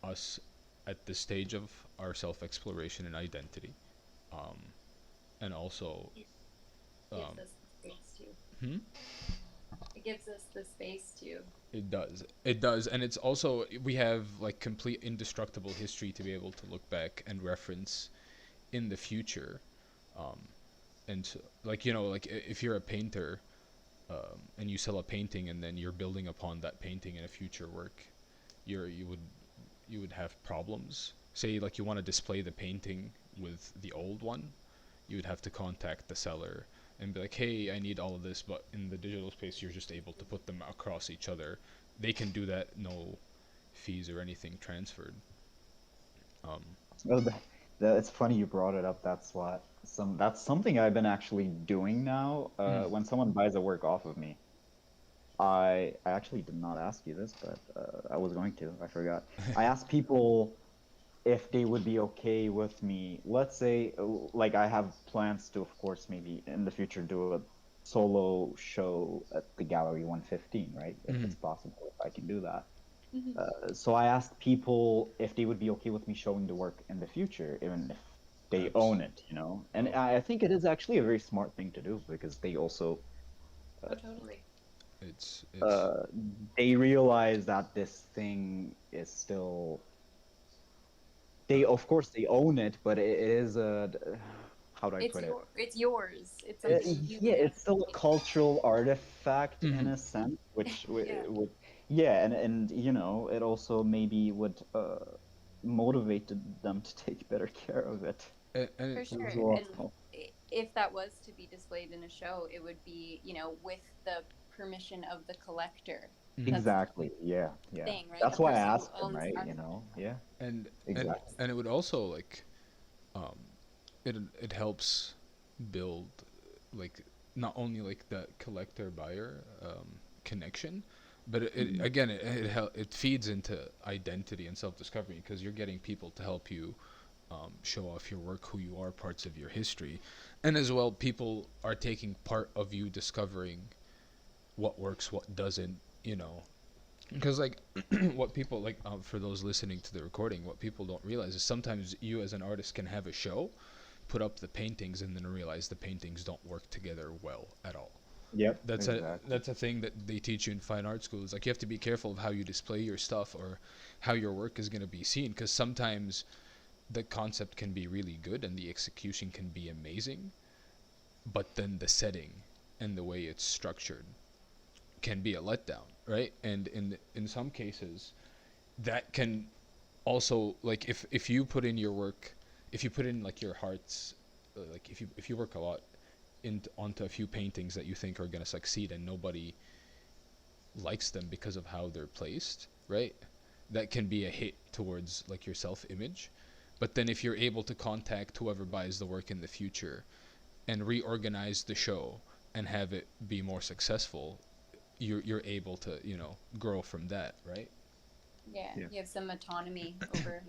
Speaker 1: us at this stage of our self-exploration and identity, um and also
Speaker 2: It gives
Speaker 1: um
Speaker 2: us the space to.
Speaker 1: hmm?
Speaker 2: It gives us the space to.
Speaker 1: It does, and it's also we have like complete indestructible history to be able to look back and reference in the future. um and so, like like if you're a painter, and you sell a painting and then you're building upon that painting in a future work, you would have problems. Say like you want to display the painting with the old one, you would have to contact the seller and be like, hey, I need all of this, but in the digital space you're just able to put them across each other. They can do that, no fees or anything transferred. um
Speaker 3: Oh, it's funny you brought it up. That's something I've been actually doing now.
Speaker 1: mm,
Speaker 3: When someone buys a work off of me, I actually did not ask you this, but I was going to. I forgot. I asked people if they would be okay with me. Let's say, like I have plans to, of course, maybe in the future do a solo show at the Gallery 115, right? If
Speaker 1: mm,
Speaker 3: it's possible, if I can do that.
Speaker 2: Mhm.
Speaker 3: So I asked people if they would be okay with me showing the work in the future, even if they
Speaker 1: abs-
Speaker 3: own it, you know? And
Speaker 1: oh,
Speaker 3: I think it is actually a very smart thing to do because they also
Speaker 2: Oh, totally.
Speaker 1: it's
Speaker 3: uh, they realize that this thing is still
Speaker 1: uh,
Speaker 3: they of course they own it, but it is a how do I
Speaker 2: It's
Speaker 3: put it?
Speaker 2: your. It's yours. It's something you
Speaker 3: Yeah,
Speaker 2: have.
Speaker 3: it's still a cultural artifact in
Speaker 1: mhm.
Speaker 3: a sense, which
Speaker 2: Yeah.
Speaker 3: would yeah, and it also maybe would motivate them to take better care of it
Speaker 1: And
Speaker 2: For
Speaker 3: as
Speaker 2: sure. And
Speaker 3: well.
Speaker 2: if that was to be displayed in a show, it would be, with the permission of the collector.
Speaker 1: mhm.
Speaker 2: That's the
Speaker 3: Exactly. Yeah, yeah.
Speaker 2: thing, right? The
Speaker 3: That's why I
Speaker 2: person who
Speaker 3: asked him,
Speaker 2: owns the
Speaker 3: right?
Speaker 2: artifact.
Speaker 3: Yeah,
Speaker 1: And
Speaker 3: exactly.
Speaker 1: and it would also like, um it helps build like not only like that collector buyer, connection, but it
Speaker 3: Mhm.
Speaker 1: again it feeds into identity and self discovery because you're getting people to help you, show off your work, who you are, parts of your history, and as well people are taking part of you discovering what works, what doesn't, you know. Because like what people like, for those listening to the recording, what people don't realize is sometimes you as an artist can have a show, put up the paintings, and then realize the paintings don't work together well at all.
Speaker 3: Yep,
Speaker 1: That's a
Speaker 3: exactly.
Speaker 1: that's a thing that they teach you in fine art schools. Like you have to be careful of how you display your stuff or how your work is going to be seen, because sometimes the concept can be really good and the execution can be amazing, but then the setting and the way it's structured can be a letdown, right? And in some cases, that can also, like, if you put in your work, if you put in like your hearts, like if you work a lot in onto a few paintings that you think are going to succeed and nobody likes them because of how they're placed, right? That can be a hit towards like your self image. But then if you're able to contact whoever buys the work in the future and reorganize the show and have it be more successful, you're able to, grow from that, right?
Speaker 2: Yeah,
Speaker 3: Yeah.
Speaker 2: you have some autonomy over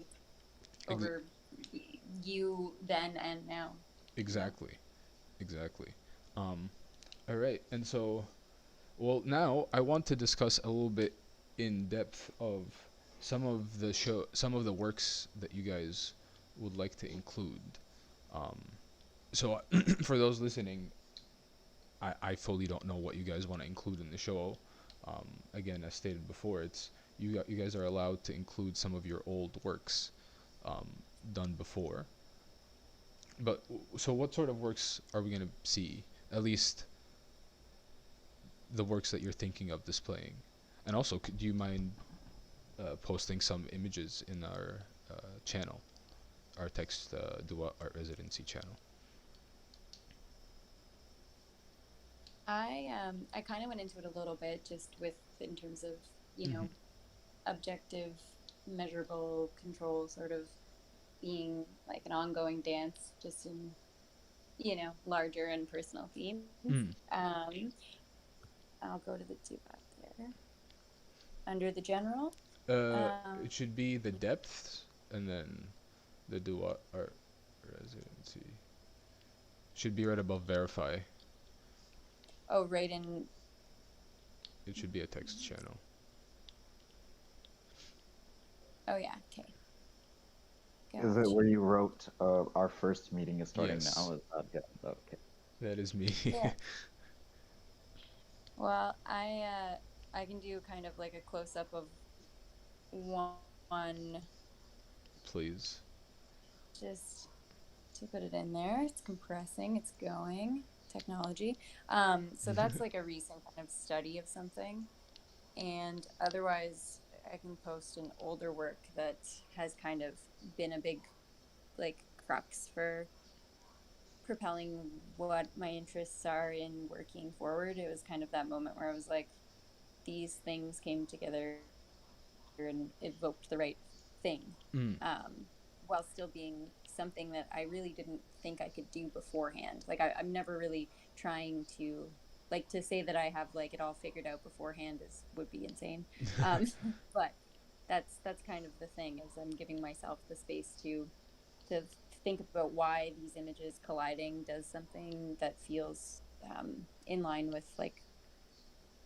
Speaker 1: Ex-
Speaker 2: over you then and now. Yeah.
Speaker 1: exactly. Exactly. Um, all right. And so, well, now I want to discuss a little bit in depth of some of the works that you guys would like to include. Um, so, for those listening, I fully don't know what you guys want to include in the show. Again, as stated before, it's you guys are allowed to include some of your old works um, done before. But so, what sort of works are we gonna see? At least the works that you're thinking of displaying. And also, do you mind posting some images in our channel, our text Dua Art Residency channel?
Speaker 2: I kind of went into it a little bit just with in terms of, you
Speaker 1: Mm-hmm.
Speaker 2: know, objective, measurable control sort of being like an ongoing dance, just in, larger and personal themes.
Speaker 1: Mm.
Speaker 2: Um, I'll go to the two up there under the general.
Speaker 1: Uh,
Speaker 2: Um,
Speaker 1: it should be the depths and then the Dua Art Residency. Should be right above verify.
Speaker 2: oh, right in.
Speaker 1: It should be a text channel.
Speaker 2: Oh yeah, okay,
Speaker 3: Is it where
Speaker 2: gotcha.
Speaker 3: you wrote our first meeting is starting
Speaker 1: Yes,
Speaker 3: now? Is that yeah, okay?
Speaker 1: that is me.
Speaker 2: Yeah. Well, I can do kind of like a close up of one
Speaker 1: Please.
Speaker 2: just to put it in there. It's compressing, it's going. Technology. So that's like a recent kind of study of something. And otherwise, I can post an older work that has kind of been a big, like, crux for propelling what my interests are in working forward. It was kind of that moment where I was like, these things came together and evoked the right thing,
Speaker 1: Mm.
Speaker 2: um, while still being something that I really didn't think I could do beforehand. Like I'm never really trying to like to say that I have like it all figured out beforehand is would be insane. Um, but that's kind of the thing is I'm giving myself the space to think about why these images colliding does something that feels in line with like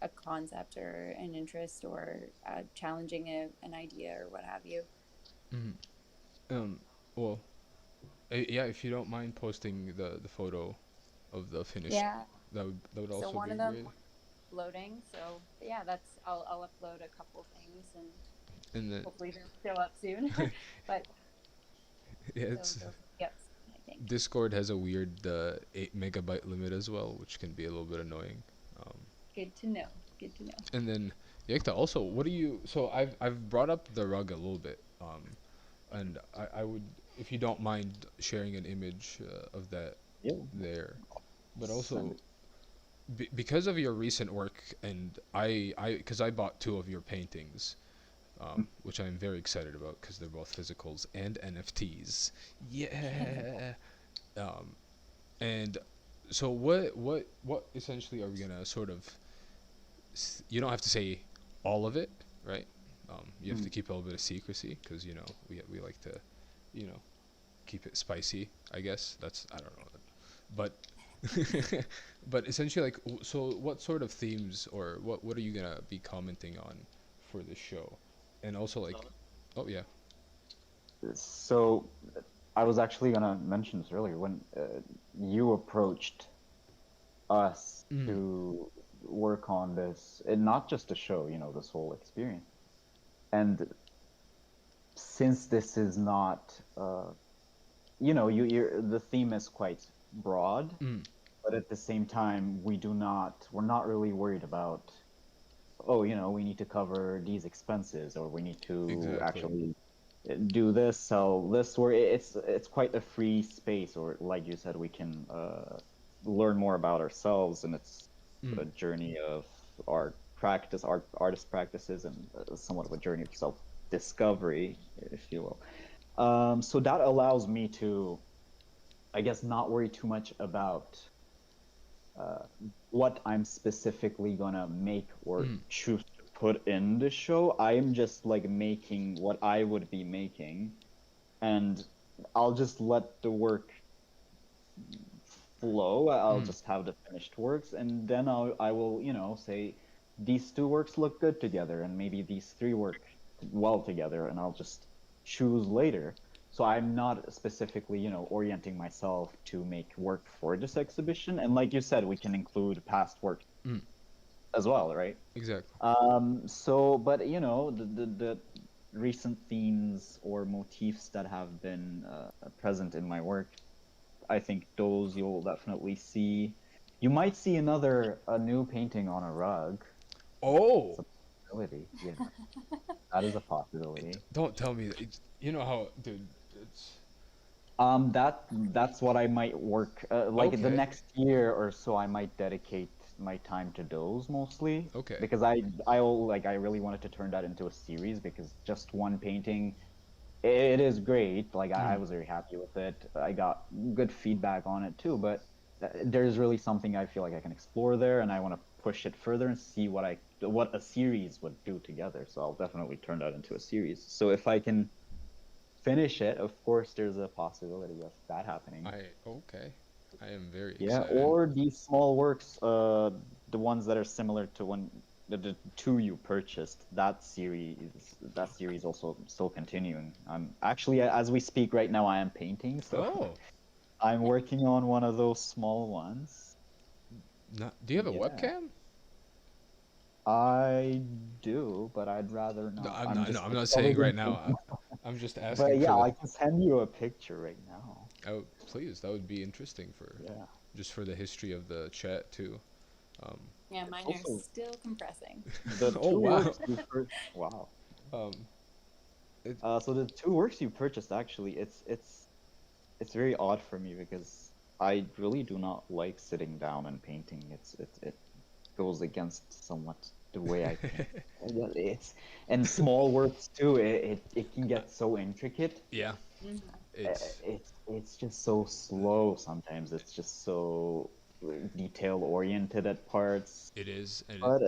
Speaker 2: a concept or an interest or challenging an idea or what have you.
Speaker 1: Mm. Um. Well, yeah. If you don't mind posting the photo of the finished,
Speaker 2: Yeah.
Speaker 1: that would
Speaker 2: So
Speaker 1: also
Speaker 2: one
Speaker 1: be
Speaker 2: of them
Speaker 1: great.
Speaker 2: loading. So yeah, that's I'll upload a couple things and
Speaker 1: And then
Speaker 2: hopefully they'll show up soon. But
Speaker 1: yeah,
Speaker 2: those
Speaker 1: it's
Speaker 2: will be up soon, I think.
Speaker 1: Discord has a weird 8 megabyte limit as well, which can be a little bit annoying. Um,
Speaker 2: Good to know. Good to know.
Speaker 1: and then Yekta, also, what do you? So I've brought up the rug a little bit, and I would, if you don't mind sharing an image of that
Speaker 3: Yeah,
Speaker 1: there, but
Speaker 3: send
Speaker 1: also
Speaker 3: it.
Speaker 1: because of your recent work, and because I bought two of your paintings, which I'm very excited about because they're both physicals and NFTs. Yeah. Um, and so what essentially are we gonna sort of? You don't have to say all of it, right? You have
Speaker 3: Mm.
Speaker 1: to keep a little bit of secrecy because we like to, you know, keep it spicy. I guess that's I don't know, but but essentially like so what sort of themes or what are you gonna be commenting on for this show, and also like oh yeah.
Speaker 3: So I was actually gonna mention this earlier when you approached us
Speaker 1: Mm,
Speaker 3: to work on this, and not just a show, this whole experience. And since this is not, the theme is quite broad,
Speaker 1: mm,
Speaker 3: but at the same time, we're not really worried about, oh, we need to cover these expenses, or we need to
Speaker 1: exactly.
Speaker 3: actually do this, sell this, where it's quite a free space, or like you said, we can learn more about ourselves, and it's
Speaker 1: Mm,
Speaker 3: a journey of art practice, artist practices, and somewhat of a journey of self-discovery, if you will. So that allows me to, I guess, not worry too much about uh, what I'm specifically gonna make or
Speaker 1: Mm.
Speaker 3: choose to put in the show. I'm just like making what I would be making, and I'll just let the work flow. I'll
Speaker 1: Mm.
Speaker 3: just have the finished works, and then I will, say these two works look good together, and maybe these three work well together, and I'll just choose later. So I'm not specifically, orienting myself to make work for this exhibition. And like you said, we can include past work
Speaker 1: Mm.
Speaker 3: as well, right?
Speaker 1: Exactly.
Speaker 3: So, but the recent themes or motifs that have been present in my work, I think those you'll definitely see. You might see a new painting on a rug. It's
Speaker 1: Oh,
Speaker 3: a possibility. Yeah, that is a possibility.
Speaker 1: don't tell me that. You know how, dude. It's
Speaker 3: That's what I might work like the
Speaker 1: okay.
Speaker 3: next year or so. I might dedicate my time to those mostly
Speaker 1: Okay.
Speaker 3: because I really wanted to turn that into a series because just one painting it is great. Like I
Speaker 1: Mm.
Speaker 3: was very happy with it. I got good feedback on it too, but there's really something I feel like I can explore there, and I want to push it further and see what a series would do together. So I'll definitely turn that into a series. So if I can finish it, of course, there's a possibility of that happening.
Speaker 1: Okay. I am very
Speaker 3: Yeah,
Speaker 1: excited.
Speaker 3: or these small works, the ones that are similar to the two you purchased, that series also still continuing. Actually, as we speak right now, I am painting, so
Speaker 1: Oh,
Speaker 3: I'm working on one of those small ones.
Speaker 1: not, do you have a
Speaker 3: Yeah,
Speaker 1: webcam?
Speaker 3: I do, but I'd rather
Speaker 1: No,
Speaker 3: not.
Speaker 1: I'm
Speaker 3: I'm
Speaker 1: not. No,
Speaker 3: just
Speaker 1: I'm
Speaker 3: like
Speaker 1: not saying
Speaker 3: covered
Speaker 1: right
Speaker 3: in
Speaker 1: now.
Speaker 3: paint.
Speaker 1: I'm just
Speaker 3: But
Speaker 1: asking for
Speaker 3: yeah,
Speaker 1: the.
Speaker 3: I can send you a picture right now.
Speaker 1: Oh, please, that would be interesting for
Speaker 3: Yeah,
Speaker 1: just for the history of the chat too. Um,
Speaker 2: Yeah,
Speaker 3: it's
Speaker 2: mine are
Speaker 3: also
Speaker 2: still compressing.
Speaker 3: the
Speaker 1: oh
Speaker 3: two
Speaker 1: wow.
Speaker 3: works you purchased. Wow.
Speaker 1: Um, it,
Speaker 3: So the two works you purchased actually, it's very odd for me because I really do not like sitting down and painting. It goes against somewhat the way I paint. It's and small works too. It can get so intricate.
Speaker 1: yeah,
Speaker 2: Hmm.
Speaker 1: it's
Speaker 3: It's just so slow sometimes. It's just so detail oriented at parts.
Speaker 1: it is, and
Speaker 3: But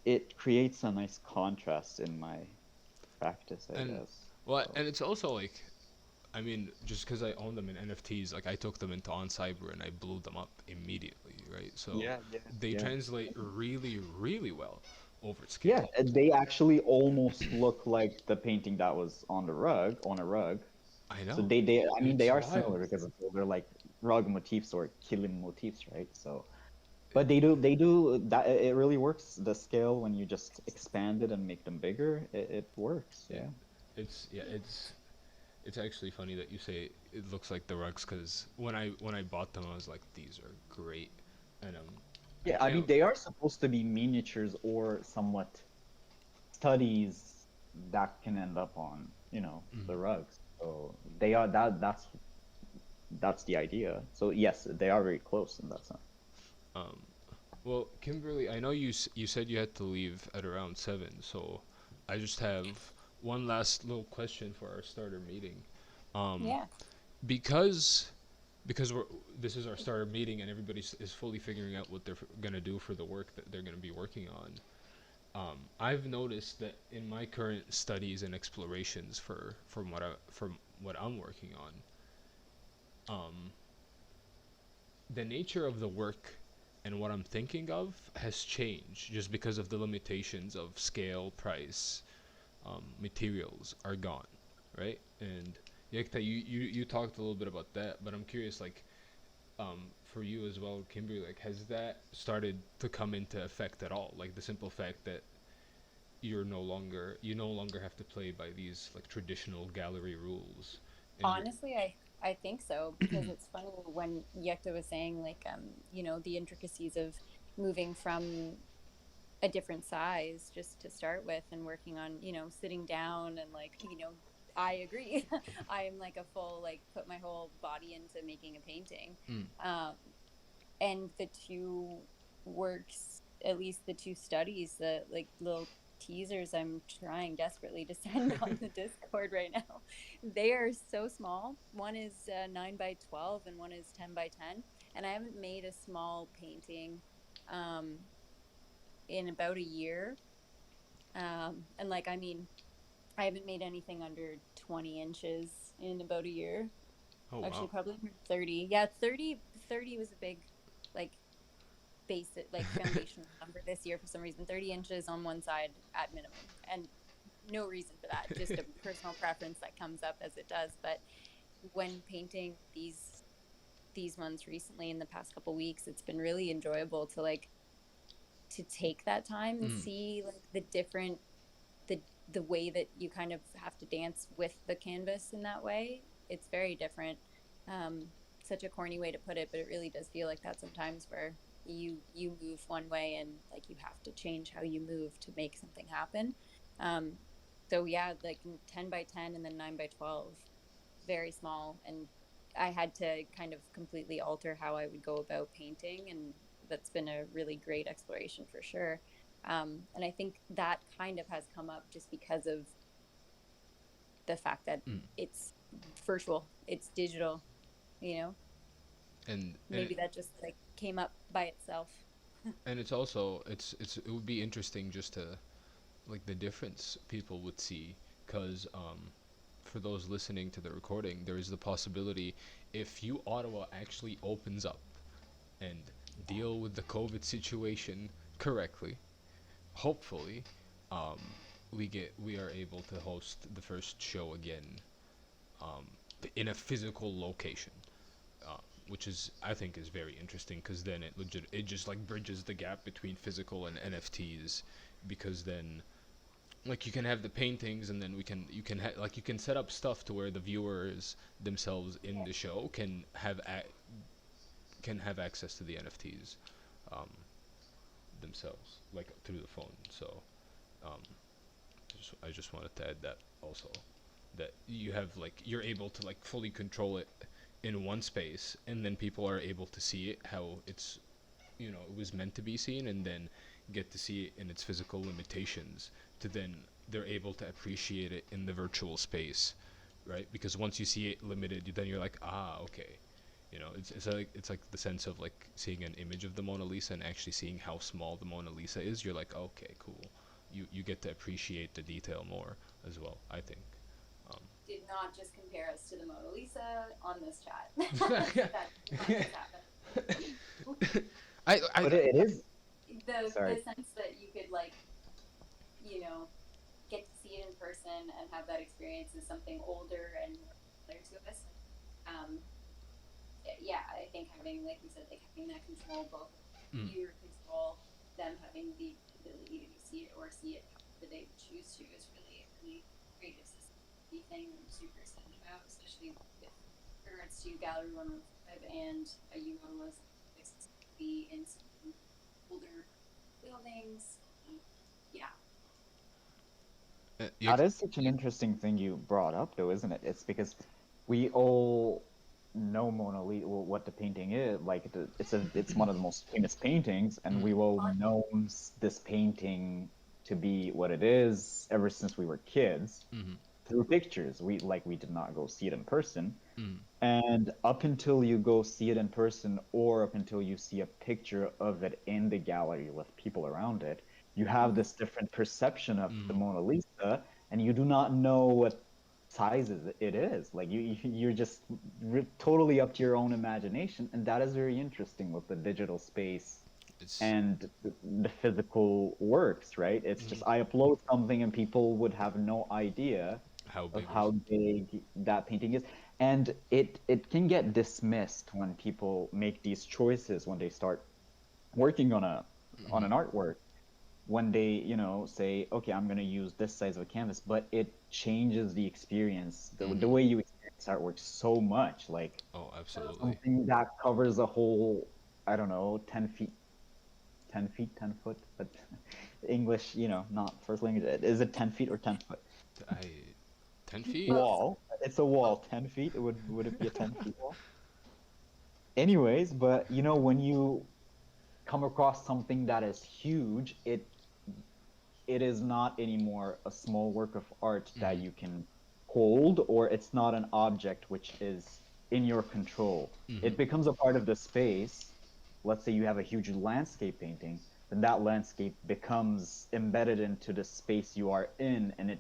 Speaker 3: it creates a nice contrast in my practice, I
Speaker 1: and
Speaker 3: guess.
Speaker 1: well,
Speaker 3: So
Speaker 1: and it's also like, I mean, just because I own them in NFTs, like I took them into On Cyber and I blew them up immediately, right? So
Speaker 3: yeah, yeah,
Speaker 1: they
Speaker 3: yeah.
Speaker 1: translate really, really well over
Speaker 3: Yeah,
Speaker 1: scale.
Speaker 3: they actually almost look like the painting that was on a rug.
Speaker 1: I
Speaker 3: So
Speaker 1: know,
Speaker 3: I mean, they
Speaker 1: it's
Speaker 3: are
Speaker 1: wild.
Speaker 3: similar because they're like rug motifs or kilim motifs, right? So,
Speaker 1: It,
Speaker 3: but they do that. It really works. The scale when you just expand it and make them bigger, it works.
Speaker 1: it,
Speaker 3: Yeah.
Speaker 1: it's actually funny that you say it looks like the rugs because when I bought them, I was like, these are great, and I
Speaker 3: Yeah, I mean,
Speaker 1: can't.
Speaker 3: they are supposed to be miniatures or somewhat studies that can end up on, the
Speaker 1: Mhm.
Speaker 3: rugs. So they are that's the idea. So yes, they are very close in that sense.
Speaker 1: Um, well, Kimberly, I know you said you had to leave at around 7, so I just have one last little question for our starter meeting. Um,
Speaker 2: Yeah.
Speaker 1: because this is our starter meeting and everybody is fully figuring out what they're gonna do for the work that they're gonna be working on. I've noticed that in my current studies and explorations from what I'm working on, the nature of the work and what I'm thinking of has changed just because of the limitations of scale, price, materials are gone, right? And Yekta, you talked a little bit about that, but I'm curious, like, for you as well, Kimberly, like, has that started to come into effect at all? Like the simple fact that you no longer have to play by these like traditional gallery rules, and you're
Speaker 2: Honestly, I think so because it's funny when Yekta was saying like the intricacies of moving from a different size just to start with and working on sitting down and like I agree. I am like a full like put my whole body into making a painting.
Speaker 1: mm,
Speaker 2: Um and the two works at least the two studies, the like little teasers I'm trying desperately to send on the Discord right now. They are so small. One is 9 by 12 and one is 10 by 10. And I haven't made a small painting um, in about a year. And like, I mean, I haven't made anything under 20 inches in about a year.
Speaker 1: Oh
Speaker 2: Actually,
Speaker 1: wow.
Speaker 2: probably 30. Yeah, 30 was a big, like, basic, like, foundational number this year for some reason. 30 inches on one side at minimum. And no reason for that, just a personal preference that comes up as it does. But when painting these ones recently in the past couple weeks, it's been really enjoyable to like to take that time and
Speaker 1: Mm.
Speaker 2: see like the different the way that you kind of have to dance with the canvas in that way. It's very different. um Such a corny way to put it, but it really does feel like that sometimes, where you move one way and like you have to change how you move to make something happen. um so yeah, like 10 by 10 and then 9 by 12, very small. And I had to kind of completely alter how I would go about painting, and that's been a really great exploration for sure. And I think that kind of has come up just because of the fact that
Speaker 1: Mm.
Speaker 2: it's virtual, it's digital, you know.
Speaker 1: And
Speaker 2: Maybe that just like came up by itself.
Speaker 1: it's also it would be interesting just to like the difference people would see, because for those listening to the recording, there is the possibility, if you Ottawa actually opens up and deal with the COVID situation correctly, hopefully, um, we are able to host the first show again, um, in a physical location, uh, which is, I think, is very interesting, because then it just like bridges the gap between physical and NFTs, because then like you can have the paintings, and then you can set up stuff to where the viewers themselves in
Speaker 2: Yeah.
Speaker 1: the show can have access to the NFTs, um, themselves, like through the phone. So um, I just wanted to add that also, that you have like you're able to like fully control it in one space, and then people are able to see it how it's, it was meant to be seen, and then get to see it in its physical limitations, to then they're able to appreciate it in the virtual space, right? Because once you see it limited, then you're like, ah, okay. It's like the sense of like seeing an image of the Mona Lisa and actually seeing how small the Mona Lisa is. You're like, okay, cool. You get to appreciate the detail more as well, I think. Um,
Speaker 2: Did not just compare us to the Mona Lisa on this chat.
Speaker 1: I,
Speaker 2: That did not just happen.
Speaker 1: I,
Speaker 3: But it is.
Speaker 2: The
Speaker 3: Sorry.
Speaker 2: sense that you could like, you know, get to see it in person and have that experience is something older and more familiar to us. Um, yeah, I think having, like you said, like having that control, both
Speaker 1: mm,
Speaker 2: viewer control, them having the ability to see it or see it however they choose to, is really a really great accessibility thing I'm super excited about, especially with regards to Gallery 115 and UO's accessibility in some older buildings. Yeah.
Speaker 1: you,
Speaker 3: That is such an interesting thing you brought up, though, isn't it? It's because we all know Mona Lisa, well, what the painting is. Like, it's one of the most famous paintings, and
Speaker 1: mm,
Speaker 3: we've all known this painting to be what it is ever since we were kids
Speaker 1: mm,
Speaker 3: through pictures. We did not go see it in person,
Speaker 1: mm,
Speaker 3: and up until you go see it in person, or up until you see a picture of it in the gallery with people around it, you have this different perception of the
Speaker 1: mm.
Speaker 3: Mona Lisa, and you do not know what sizes it is. Like you're just totally up to your own imagination, and that is very interesting with the digital space
Speaker 1: It's
Speaker 3: and the physical works, right? It's just I upload something and people would have no idea
Speaker 1: how
Speaker 3: of
Speaker 1: big is
Speaker 3: how big that painting is. And it can get dismissed when people make these choices when they start working on an artwork, when they, say, okay, I'm going to use this size of a canvas, but it changes the experience, the way you experience artwork so much. Like
Speaker 1: Oh, absolutely.
Speaker 3: something that covers a whole, I don't know, 10 feet, 10 feet, 10 foot, but English, not first language. Is it 10 feet or 10 foot?
Speaker 1: I 10 feet.
Speaker 2: Both.
Speaker 3: Wall. It's a wall. 10 feet. Would it be a 10 feet wall? Anyways, but when you come across something that is huge, it is not anymore a small work of art that you can hold, or it's not an object which is in your control. It becomes a part of the space. Let's say you have a huge landscape painting, then that landscape becomes embedded into the space you are in, and it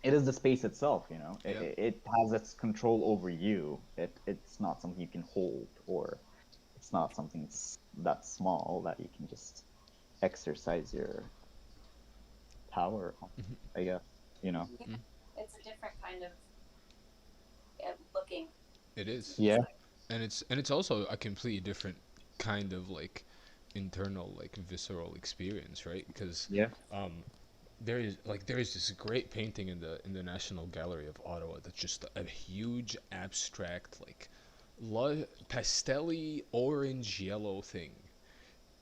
Speaker 3: is the space itself, you know.
Speaker 1: Yep.
Speaker 3: It has its control over you. It's not something you can hold, or it's not something that small that you can just exercise your power on, I guess, you know.
Speaker 2: Yeah, it's a different kind of looking.
Speaker 1: It is,
Speaker 3: Yeah.
Speaker 1: and it's also a completely different kind of like internal like visceral experience, right? Because
Speaker 3: Yeah.
Speaker 1: um, there is this great painting in the National Gallery of Ottawa that's just a huge abstract like pastelly orange yellow thing,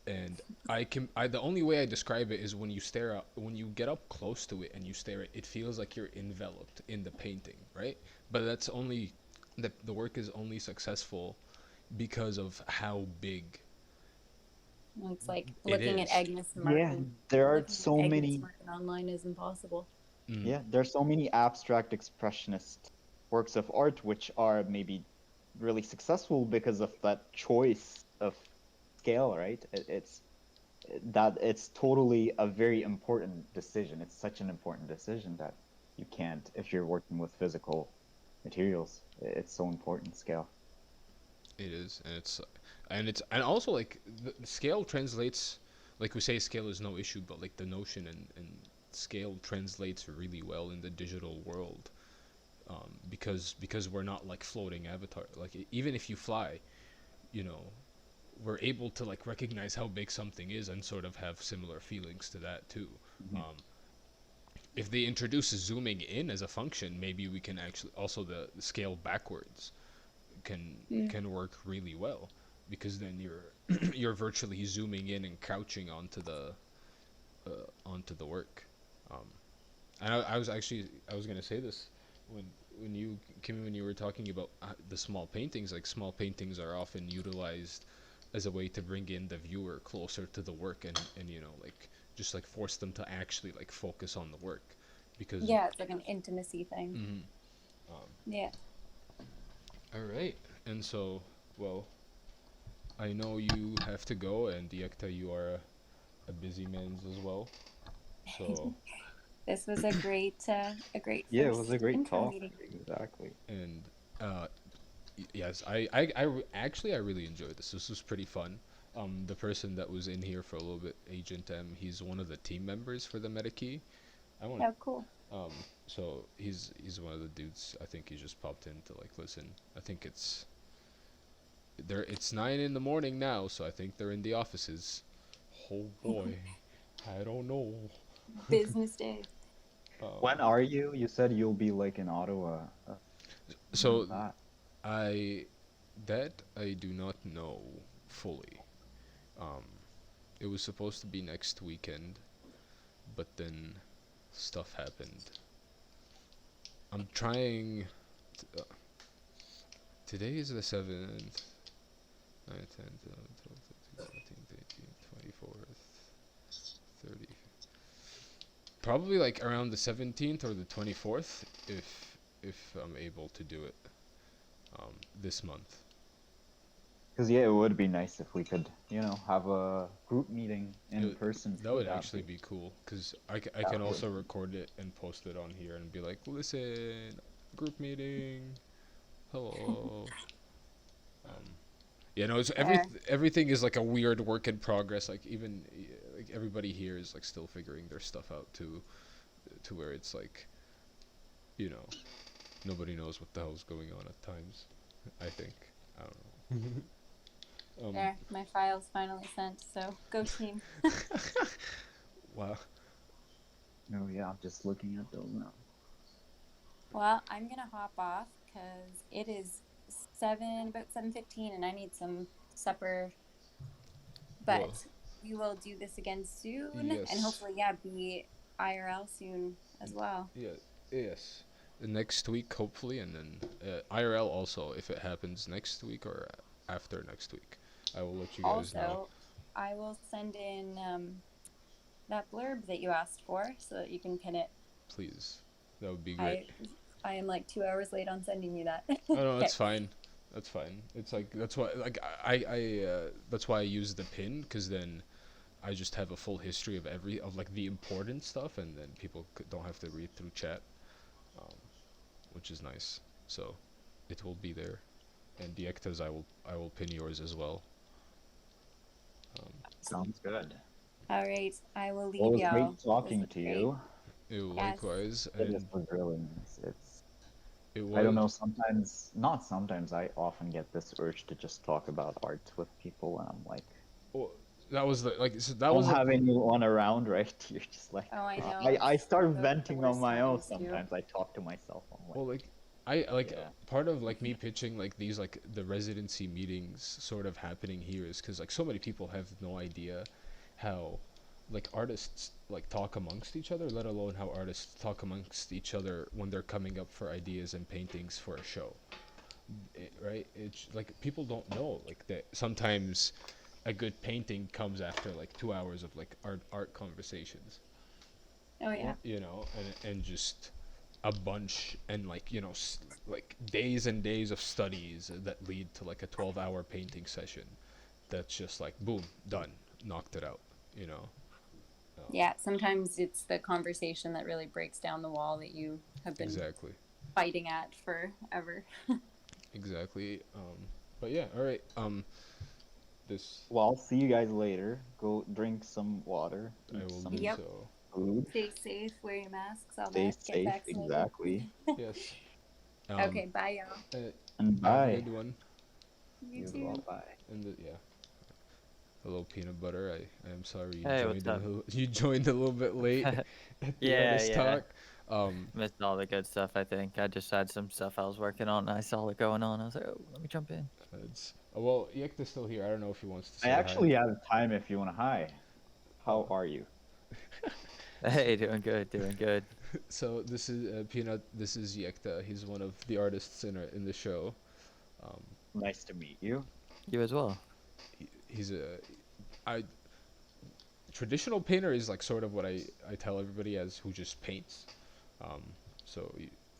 Speaker 1: and the only way I describe it is when you get up close to it and you stare at it, it feels like you're enveloped in the painting, right? But that's only the work is only successful because of how big
Speaker 2: It's like
Speaker 1: it
Speaker 2: looking at
Speaker 1: is.
Speaker 2: Agnes
Speaker 3: Yeah,
Speaker 2: Martin.
Speaker 3: there are
Speaker 2: Looking
Speaker 3: so
Speaker 2: at Agnes
Speaker 3: many.
Speaker 2: Martin online is impossible.
Speaker 1: Mm,
Speaker 3: Yeah, there's so many abstract expressionist works of art which are maybe really successful because of that choice of scale, right? It's totally a very important decision. It's such an important decision that you can't, if you're working with physical materials. It's so important, scale.
Speaker 1: it is, and also like the scale translates, like we say, scale is no issue, but like the notion and scale translates really well in the digital world, because we're not like floating avatar. Like even if you fly, you know, we're able to like recognize how big something is and sort of have similar feelings to that too.
Speaker 3: Mhm.
Speaker 1: Um, if they introduce zooming in as a function, maybe we can actually also the scale backwards can
Speaker 2: Yeah.
Speaker 1: can work really well, because then you're you're virtually zooming in and crouching onto the work. Um, and I was gonna say this when you Kim, when you were talking about the small paintings. Like small paintings are often utilized as a way to bring in the viewer closer to the work, and like just like force them to actually like focus on the work, because
Speaker 2: Yeah, it's like an intimacy thing.
Speaker 1: mhm. um,
Speaker 2: Yeah.
Speaker 1: all right. And so, well, I know you have to go, and Diekta, you are a busy man as well. So,
Speaker 2: This was a great
Speaker 3: Yeah, it was a
Speaker 2: first
Speaker 3: great
Speaker 2: intro
Speaker 3: talk.
Speaker 2: meeting.
Speaker 3: Exactly.
Speaker 1: and uh, yes, actually I really enjoyed this. This was pretty fun. The person that was in here for a little bit, Agent M, he's one of the team members for the Metakey. I want,
Speaker 2: Oh, cool.
Speaker 1: um, so he's one of the dudes. I think he just popped in to like listen. I think it's 9 in the morning now, so I think they're in the offices. Oh boy, I don't know.
Speaker 2: Business day.
Speaker 3: When
Speaker 1: Um,
Speaker 3: are you? You said you'll be like in Ottawa. When is
Speaker 1: so
Speaker 3: that?
Speaker 1: I I do not know fully. Um, it was supposed to be next weekend, but then stuff happened. I'm trying. Today is the 7th, 9th, 10th, 11th, 12th, 13th, 14th, 18th, 24th, 30th. Probably like around the 17th or the 24th, if I'm able to do it this month.
Speaker 3: Because yeah, it would be nice if we could, have a group meeting in
Speaker 1: It,
Speaker 3: person
Speaker 1: that
Speaker 3: for
Speaker 1: would
Speaker 3: that.
Speaker 1: actually be cool, because I
Speaker 3: That
Speaker 1: can
Speaker 3: would.
Speaker 1: also record it and post it on here and be like, listen, group meeting, hello. Um, yeah, no, it's
Speaker 2: Fair.
Speaker 1: everything is like a weird work in progress. Like even like everybody here is like still figuring their stuff out too, to where it's like, you know, nobody knows what the hell's going on at times. I think, I don't know.
Speaker 2: There. My file's finally sent, so go team.
Speaker 1: Wow.
Speaker 3: Oh yeah, I'm just looking at those now.
Speaker 2: Well, I'm gonna hop off because it is about 7:15, and I need some supper.
Speaker 1: Well,
Speaker 2: But we will do this again soon, and
Speaker 1: yes,
Speaker 2: hopefully, yeah, be IRL soon as well.
Speaker 1: yeah, yes. Next week, hopefully, and then IRL also, if it happens next week or after next week. I will let you guys know.
Speaker 2: Also, I will send in that blurb that you asked for so that you can pin it.
Speaker 1: Please. That would be great.
Speaker 2: I I am like 2 hours late on sending you that.
Speaker 1: Oh no,
Speaker 2: Okay.
Speaker 1: it's fine. That's fine. It's like that's why like that's why I use the pin because then I just have a full history of like the important stuff, and then people don't have to read through chat, um, which is nice. So it will be there, and Diecta's I will pin yours as well. Um,
Speaker 3: Sounds good.
Speaker 2: All right. I will
Speaker 3: Well, it
Speaker 2: leave
Speaker 3: was great
Speaker 2: y'all. This
Speaker 3: talking
Speaker 2: was
Speaker 3: to
Speaker 2: great.
Speaker 3: you.
Speaker 2: Yes.
Speaker 1: likewise,
Speaker 3: It
Speaker 1: and
Speaker 3: was really nice. It's
Speaker 1: it
Speaker 3: I don't
Speaker 1: was
Speaker 3: know, sometimes, not sometimes, I often get this urge to just talk about art with people, and I'm like,
Speaker 1: well, that was the like so that
Speaker 3: don't
Speaker 1: was a,
Speaker 3: have anyone around, right? You're just like,
Speaker 2: Oh, I know.
Speaker 3: I
Speaker 2: It's
Speaker 3: start
Speaker 2: the
Speaker 3: venting on
Speaker 2: worst
Speaker 3: my own
Speaker 2: times too.
Speaker 3: sometimes. I talk to myself. I'm like,
Speaker 1: well like I like
Speaker 3: yeah.
Speaker 1: part of like me pitching like these like the residency meetings sort of happening here is because like so many people have no idea how like artists like talk amongst each other, let alone how artists talk amongst each other when they're coming up for ideas and paintings for a show. Right, it's like people don't know like that sometimes a good painting comes after like 2 hours of like art conversations,
Speaker 2: Oh yeah.
Speaker 1: and just a bunch and like like days and days of studies that lead to like a 12-hour painting session that's just like boom, done, knocked it out, you know.
Speaker 2: Yeah. Sometimes it's the conversation that really breaks down the wall that you have been
Speaker 1: Exactly.
Speaker 2: fighting at forever.
Speaker 1: Exactly. But yeah, all right. This
Speaker 3: Well, I'll see you guys later. Go drink some water,
Speaker 1: I
Speaker 3: eat
Speaker 1: will do
Speaker 3: some
Speaker 2: Yep.
Speaker 1: so.
Speaker 3: food,
Speaker 2: Stay safe. Wear your masks. All
Speaker 3: stay
Speaker 2: that. Get
Speaker 3: safe.
Speaker 2: vaccinated.
Speaker 3: Exactly.
Speaker 1: Yes.
Speaker 2: Okay. Bye, y'all.
Speaker 1: Uh,
Speaker 3: And
Speaker 1: have a
Speaker 3: bye.
Speaker 1: good one.
Speaker 2: You
Speaker 3: You as
Speaker 2: too.
Speaker 3: well. Bye.
Speaker 1: And yeah, hello peanut butter. I am sorry you
Speaker 4: Hey, what's
Speaker 1: joined a
Speaker 4: up?
Speaker 1: little, you joined a little bit late at the
Speaker 4: Yeah,
Speaker 1: artist
Speaker 4: yeah.
Speaker 1: talk.
Speaker 4: Missed all the good stuff, I think. I just had some stuff I was working on and I saw it going on. I was like, oh, let me jump in.
Speaker 1: It's well, Yekta's still here. I don't know if he wants to
Speaker 3: I
Speaker 1: say hi.
Speaker 3: actually have time if you want to. Hi. How
Speaker 1: Oh.
Speaker 3: are you?
Speaker 4: Hey, doing good, doing good.
Speaker 1: So this is Peanut. This is Yekta. He's one of the artists in the show. Um,
Speaker 3: Nice to meet you.
Speaker 4: You as well.
Speaker 1: he's a I traditional painter is like sort of what I tell everybody as who just paints. Um, so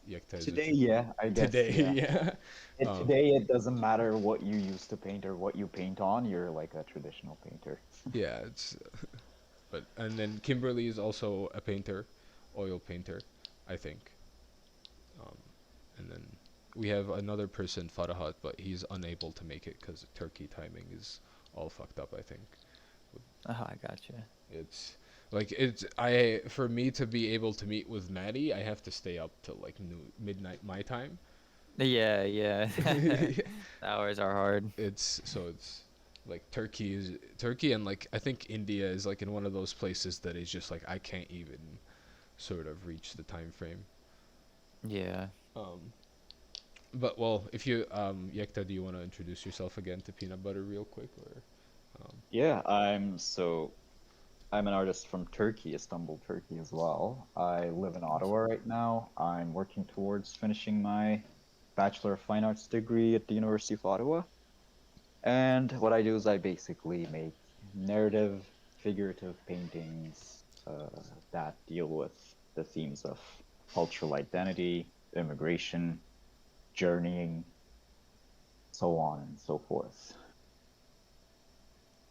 Speaker 1: Yekta is
Speaker 3: Today, yeah, I guess,
Speaker 1: today,
Speaker 3: yeah.
Speaker 1: yeah.
Speaker 3: Today, it doesn't matter what you used to paint or what you paint on. You're like a traditional painter.
Speaker 1: Yeah, it's but and then Kimberly is also a painter, oil painter, I think. Um, and then we have another person, Farahat, but he's unable to make it because Turkey timing is all fucked up. I think
Speaker 4: Oh, I gotcha.
Speaker 1: it's like it's I for me to be able to meet with Maddie, I have to stay up till like midnight my time.
Speaker 4: Yeah, yeah. Hours are hard.
Speaker 1: It's like Turkey and like I think India is like in one of those places that is just like I can't even sort of reach the time frame.
Speaker 4: Yeah.
Speaker 1: Um, but well, if you Yekta, do you want to introduce yourself again to Peanut Butter real quick or
Speaker 3: Yeah, I'm an artist from Turkey, Istanbul, Turkey as well. I live in Ottawa right now. I'm working towards finishing my Bachelor of Fine Arts degree at the University of Ottawa. And what I do is I basically make narrative, figurative paintings that deal with the themes of cultural identity, immigration, journeying, so on and so forth.